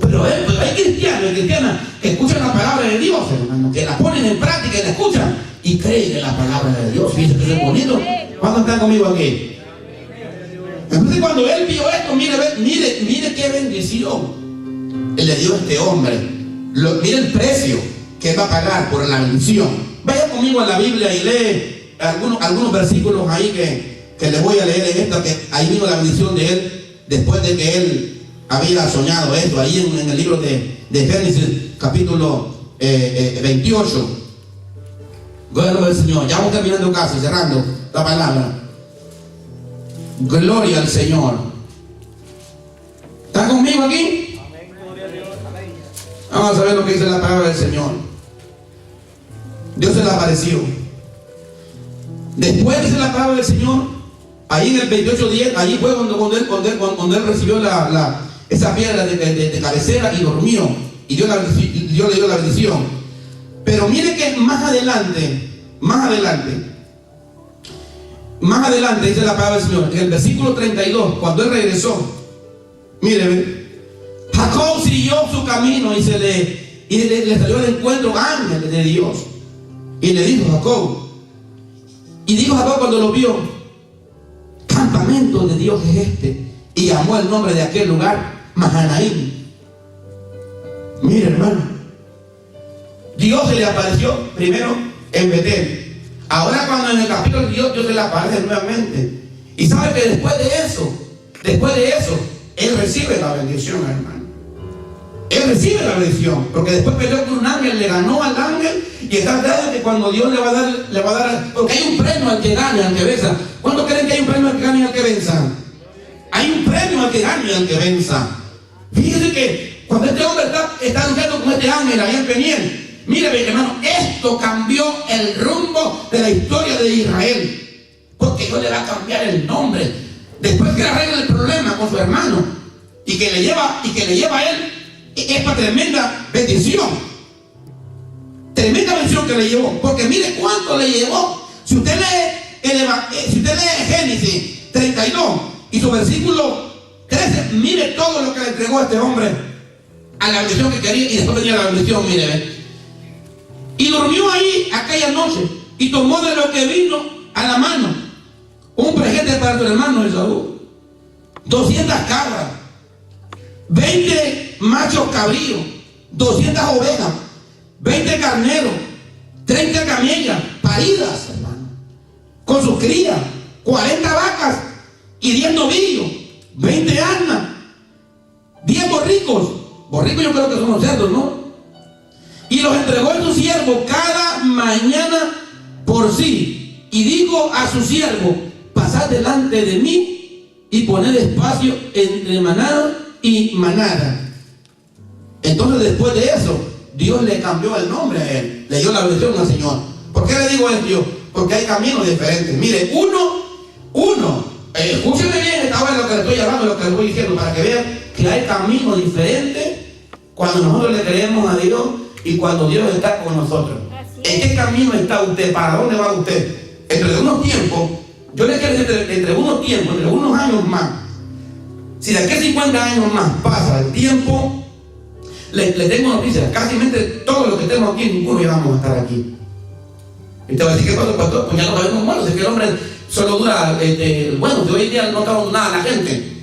Pero hay cristianos y cristianas que escuchan la palabra de Dios, hermano, que la ponen en práctica y la escuchan y creen en la palabra de Dios. Fíjense que es bonito. ¿Cuántos están conmigo aquí? Entonces cuando él vio esto, mire qué bendición él le dio a este hombre. Mire el precio que va a pagar por la bendición. Vaya conmigo a la Biblia y lee algunos versículos ahí que le voy a leer en esta, que ahí vino la bendición de él después de que él había soñado esto, ahí en el libro de Génesis capítulo 28. Gloria al Señor. Ya vamos terminando casi, cerrando la palabra. Gloria al Señor. ¿Están conmigo aquí? Vamos a ver lo que dice la palabra del Señor. Dios se le apareció. Después dice la palabra del Señor, ahí en el 28:10, allí fue cuando él recibió esa piedra de cabecera y durmió. Y Dios le dio la bendición. Pero mire que más adelante dice la palabra del Señor, en el versículo 32, cuando él regresó, mire, Jacob siguió su camino y le salió al encuentro ángel de Dios. Y le dijo Jacob cuando lo vio, campamento de Dios es este. Y llamó el nombre de aquel lugar Mahanaim. Mire, hermano, Dios se le apareció primero en Betel. Ahora cuando en el capítulo Dios se le aparece nuevamente. Y sabe que después de eso, él recibe la bendición, hermano. Él recibe la bendición, porque después peleó con un ángel, le ganó al ángel, y está claro que cuando Dios le va a dar, porque hay un premio al que gane, al que venza. ¿Cuántos creen que hay un premio al que gane y al que venza? Hay un premio al que gane y al que venza. Fíjense que cuando este hombre está luchando con este ángel ahí en Peniel, mire, hermano, esto cambió el rumbo de la historia de Israel, porque Dios le va a cambiar el nombre. Después que arregla el problema con su hermano y que le lleva a él, esta tremenda bendición que le llevó, porque mire cuánto le llevó. Si usted lee Génesis 32 y su versículo 13, mire todo lo que le entregó a este hombre, a la bendición que quería, y después venía la bendición, mire. Y durmió ahí aquella noche y tomó de lo que vino a la mano un presente para su hermano Esaú, 200 cabras, 20 machos cabríos, 200 ovejas, 20 carneros, 30 camellas paridas, hermano, con sus crías, 40 vacas y 10 novillos, 20 asnas, 10 borricos yo creo que son los cerdos, ¿no? Y los entregó a su siervo cada mañana por sí, y dijo a su siervo: pasad delante de mí y poned espacio entre manada y manada. Entonces después de eso, Dios le cambió el nombre a él, le dio la bendición al Señor. ¿Por qué le digo esto yo? Porque hay caminos diferentes. Mire, escúcheme bien esta vez lo que le estoy hablando, lo que le estoy diciendo, para que vean que hay caminos diferentes cuando nosotros le creemos a Dios y cuando Dios está con nosotros. ¿En qué camino está usted? ¿Para dónde va usted? Entre unos tiempos, yo le quiero decir, entre unos años más, si de aquí a 50 años más pasa el tiempo, le tengo noticias, casi todos los que estemos aquí, ninguno ya vamos a estar aquí. Y te va a decir: ¿qué pasa, pastor? Pues ya no sabemos, bueno, es que el hombre solo dura, bueno, de hoy en día no está dando nada a la gente.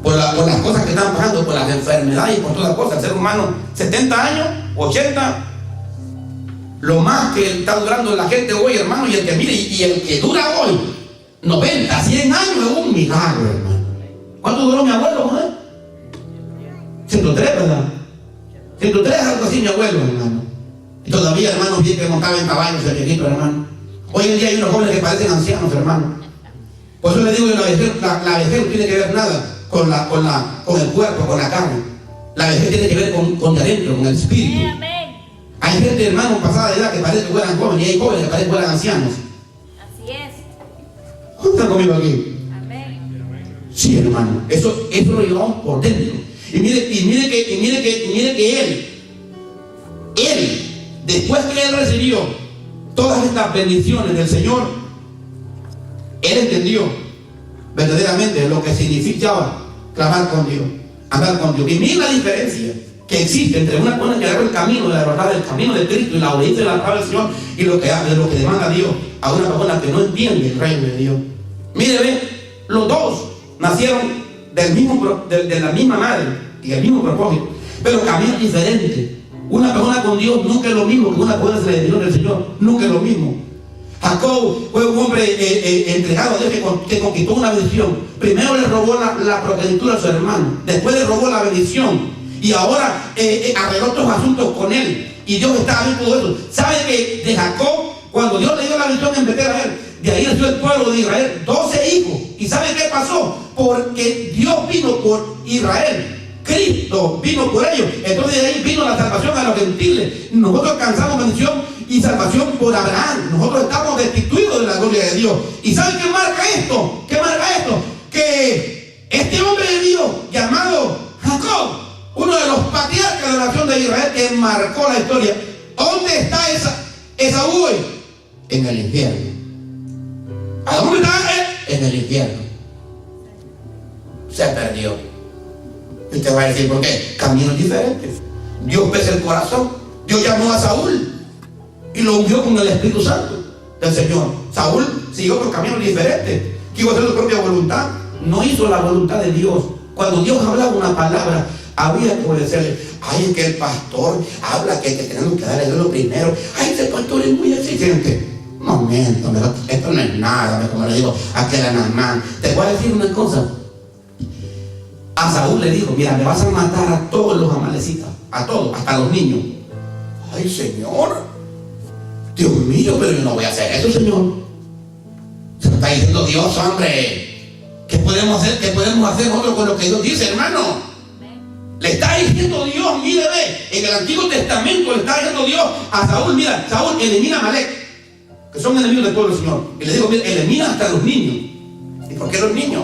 Por las cosas que están pasando, por las enfermedades y por todas las cosas. El ser humano, 70 años, 80, lo más que está durando la gente hoy, hermano, y el que mire, y el que dura hoy, 90, 100 años, es un milagro, hermano. ¿Cuánto duró mi abuelo, mujer? 103, ¿verdad? 103, algo así, mi abuelo, hermano. Y todavía, hermano, bien que montaba en caballos el viejito, hermano. Hoy en día hay unos jóvenes que parecen ancianos, hermano. Por eso le digo yo, la vejez no tiene que ver nada con el cuerpo, con la carne. La vejez tiene que ver con de adentro, con el espíritu. Amén. Hay gente, hermano, pasada de edad que parece que fueran jóvenes, y hay jóvenes que parecen que fueran ancianos. Así es. ¿Cuántos están conmigo aquí? Amén. Sí, hermano, eso lo llevamos por dentro. Y mire que él, después que él recibió todas estas bendiciones del Señor, él entendió verdaderamente lo que significaba clamar con Dios, andar con Dios. Y miren la diferencia que existe entre una persona que agarra el camino de la verdad, el camino de Cristo y la obediencia de la palabra del Señor y lo que demanda Dios, a una persona que no entiende el reino de Dios. Mire, ve, los dos nacieron de la misma madre y el mismo propósito, pero caminos diferentes. Una persona con Dios nunca es lo mismo que una persona del Señor, nunca es lo mismo. Jacob fue un hombre entregado a Dios que conquistó una bendición. Primero le robó la progenitura a su hermano, después le robó la bendición y ahora arregló otros asuntos con él. Y Dios estaba viendo todo eso. ¿Sabe que de Jacob, cuando Dios le dio la bendición en Betel a él, de ahí nació el pueblo de Israel, 12 hijos? ¿Y sabe qué pasó? Porque Dios vino por Israel. Cristo vino por ellos. Entonces de ahí vino la salvación a los gentiles. Nosotros alcanzamos bendición y salvación por Abraham. Nosotros estamos destituidos de la gloria de Dios. ¿Y saben qué marca esto? ¿Qué marca esto? Que este hombre de Dios llamado Jacob, uno de los patriarcas de la nación de Israel, que marcó la historia. ¿Dónde está Esaú hoy? En el infierno. ¿A dónde está él? En el infierno. Se perdió. Y te va a decir, ¿por qué? Caminos diferentes. Dios pesa el corazón. Dios llamó a Saúl y lo ungió con el Espíritu Santo del Señor. Saúl siguió por caminos diferentes. Quiso hacer su propia voluntad. No hizo la voluntad de Dios. Cuando Dios hablaba una palabra, había que obedecerle. Ay, es que el pastor habla que tenemos que darle a Dios lo primero. Ay, ese pastor es muy exigente. Momento, esto no es nada, como le digo a aquel Anamán. Te voy a decir una cosa. A Saúl le dijo, mira, me vas a matar a todos los amalecitas, a todos, hasta a los niños. Ay, Señor, Dios mío, pero yo no voy a hacer eso, Señor. Se lo está diciendo Dios, hombre. ¿Qué podemos hacer? ¿Qué podemos hacer nosotros con lo que Dios dice, hermano? Le está diciendo Dios, mire, ve, en el Antiguo Testamento le está diciendo Dios a Saúl, mira, Saúl, elimina a Amalek, que son enemigos del pueblo del Señor. Y le digo, mira, elimina hasta los niños. ¿Y por qué los niños?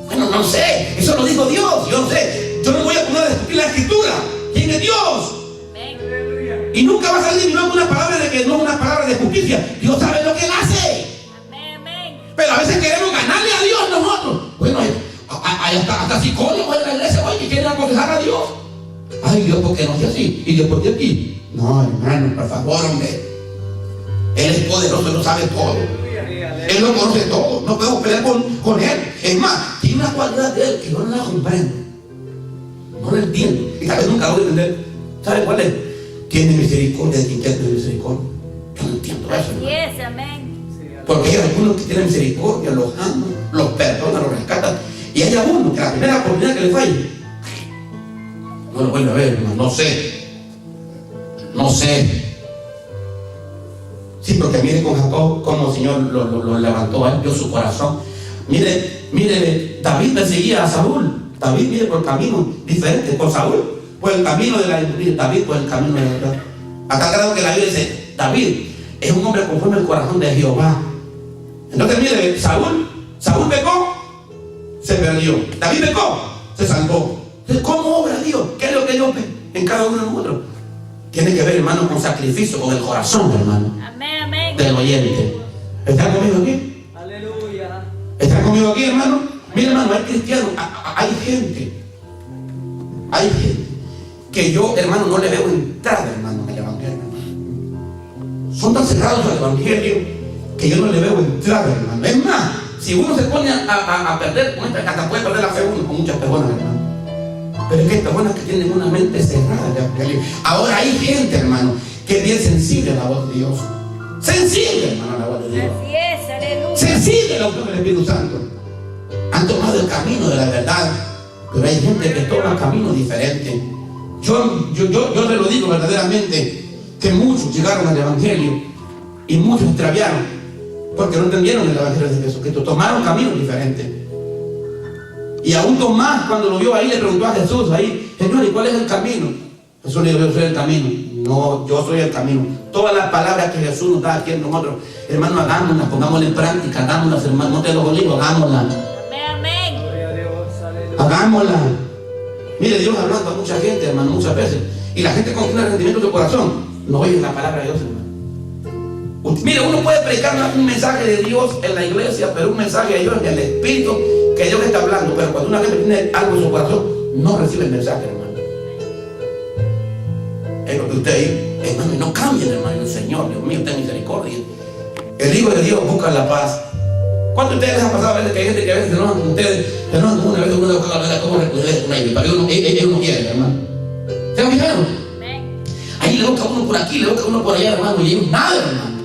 Bueno, no sé, eso lo dijo Dios, yo no sé. Yo no voy a poner a discutir la escritura. ¿Quién es Dios? Amén. Y nunca va a salir una palabra de que no es una palabra de justicia. Dios sabe lo que Él hace. Amén. Pero a veces queremos ganarle a Dios nosotros. Bueno, hay hasta psicólogos en la iglesia hoy que quieren aconsejar a Dios. Ay, Dios, ¿por qué no es así? Y Dios, ¿por qué aquí? No, hermano, por favor, hombre. Él es poderoso, Él lo sabe todo. Él lo conoce todo. No podemos pelear con Él. Es más, tiene una cualidad de Él que yo no la comprendo. No la entiendo. Y tal vez nunca la voy a entender. ¿Sabe cuál es? Tiene misericordia de quien quiere tener misericordia. Yo no entiendo eso. Así es, amén. Porque hay algunos que tienen misericordia, los aman, los perdonan, los rescatan. Y hay algunos que la primera oportunidad que le falle, no lo vuelve a ver, hermano. No sé. No sé. Sí, porque mire con Jacob cómo el Señor lo levantó a él, vio su corazón. Mire, David perseguía a Saúl. David mire por caminos diferentes. Por Saúl, por el camino de la injusticia. David por el camino de la verdad. A tal grado que la Biblia dice, David es un hombre conforme al corazón de Jehová. Entonces mire, Saúl pecó, se perdió. David pecó, se salvó. Entonces, ¿cómo obra Dios? ¿Qué es lo que Dios ve en cada uno de nosotros? Tiene que ver, hermano, con sacrificio, con el corazón, hermano. Amén, amén. Del oyente. ¿Están conmigo aquí? Aleluya. ¿Están conmigo aquí, hermano? Mira, hermano, hay cristianos, hay gente que yo, hermano, no le veo entrar, hermano, en el evangelio. Son tan cerrados al evangelio que yo no le veo entrar, hermano. Es más, si uno se pone a perder, hasta puede perder la fe uno con muchas personas, hermano. Pero es que hay personas que tienen una mente cerrada al evangelio. Ahora hay gente, hermano, que es bien sensible a la voz de Dios. Sensible, hermano, a la voz de Dios. Así es, aleluya. Sensible a la voz del Espíritu Santo. Han tomado el camino de la verdad, pero hay gente que toma caminos diferentes. Yo te lo digo verdaderamente, que muchos llegaron al evangelio y muchos extraviaron porque no entendieron el evangelio de Jesucristo, tomaron caminos diferentes. Y aún Tomás, cuando lo vio ahí, le preguntó a Jesús ahí, Señor, ¿y cuál es el camino? Jesús le dijo, yo soy el camino. No, yo soy el camino. Todas las palabras que Jesús nos da aquí en nosotros, hermano, hagámoslas, pongámoslas en práctica, hagámoslas, hermano, Monte de los Olivos, hagámoslas. Amén. Gloria a Dios. Aleluya. Hagámoslas. Mire, Dios hablando a mucha gente, hermano, muchas veces. Y la gente con un arrepentimiento de su corazón no oye la palabra de Dios, hermano. Mire, uno puede predicar un mensaje de Dios en la iglesia, pero un mensaje de Dios en el Espíritu que Dios está hablando. Pero cuando una gente tiene algo en su corazón, no recibe el mensaje, hermano. Es lo que usted dice, hermano, y no cambien, hermano, el Señor, Dios mío, ten misericordia. El Hijo de Dios busca la paz. ¿Cuántos de ustedes les ha pasado a veces que hay gente que a veces se enojan con ustedes? Se enojan con una vez, uno busca la verdad, cómo responder con ellos, para que uno quiere, hermano. ¿Se han fijado? Amén. Ahí le busca uno por aquí, le busca uno por allá, hermano, y ellos nada, hermano.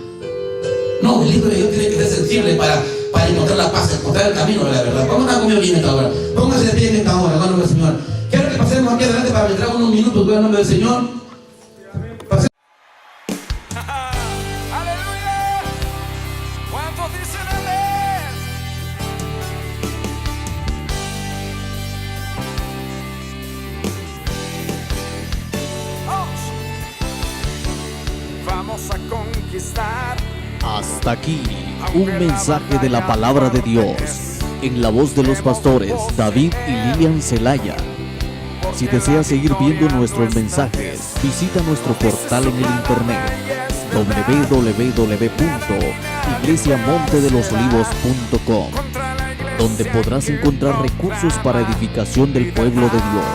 No, el Hijo de Dios tiene que ser sensible para encontrar la paz, encontrar el camino de la verdad. Vamos a estar conmigo bien esta hora. Pónganse de pie en esta hora, hermano del Señor. Quiero que pasemos aquí adelante para entrar unos minutos en el nombre del Señor. ¡Aleluya! ¿Cuántos dicen amén? Vamos a conquistar. Hasta aquí, un mensaje de la palabra de Dios, en la voz de los pastores David y Lilian Zelaya. Si deseas seguir viendo nuestros mensajes, visita nuestro portal en el internet www.iglesiamontedelosolivos.com, donde podrás encontrar recursos para edificación del pueblo de Dios.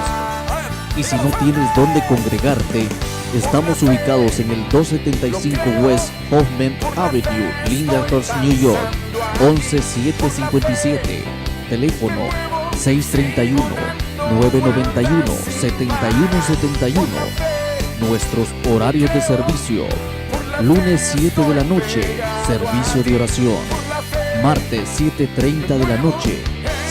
Y si no tienes dónde congregarte, estamos ubicados en el 275 West Hoffman Avenue, Lyndhurst, New York, 11757. Teléfono 631-991-7171. Nuestros horarios de servicio: lunes 7 de la noche, servicio de oración; martes 7:30 de la noche,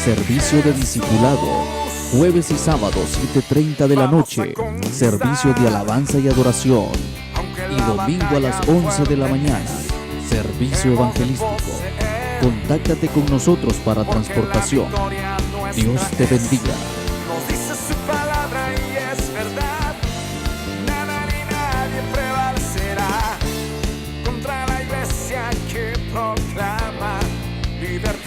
servicio de discipulado; jueves y sábado 7:30 de la noche, servicio de alabanza y adoración; y domingo a las 11 de la mañana, servicio evangelístico. Contáctate con nosotros para transportación. Dios te bendiga. Nos dice su palabra y es verdad. Nada ni nadie prevalecerá contra la iglesia que proclama libertad.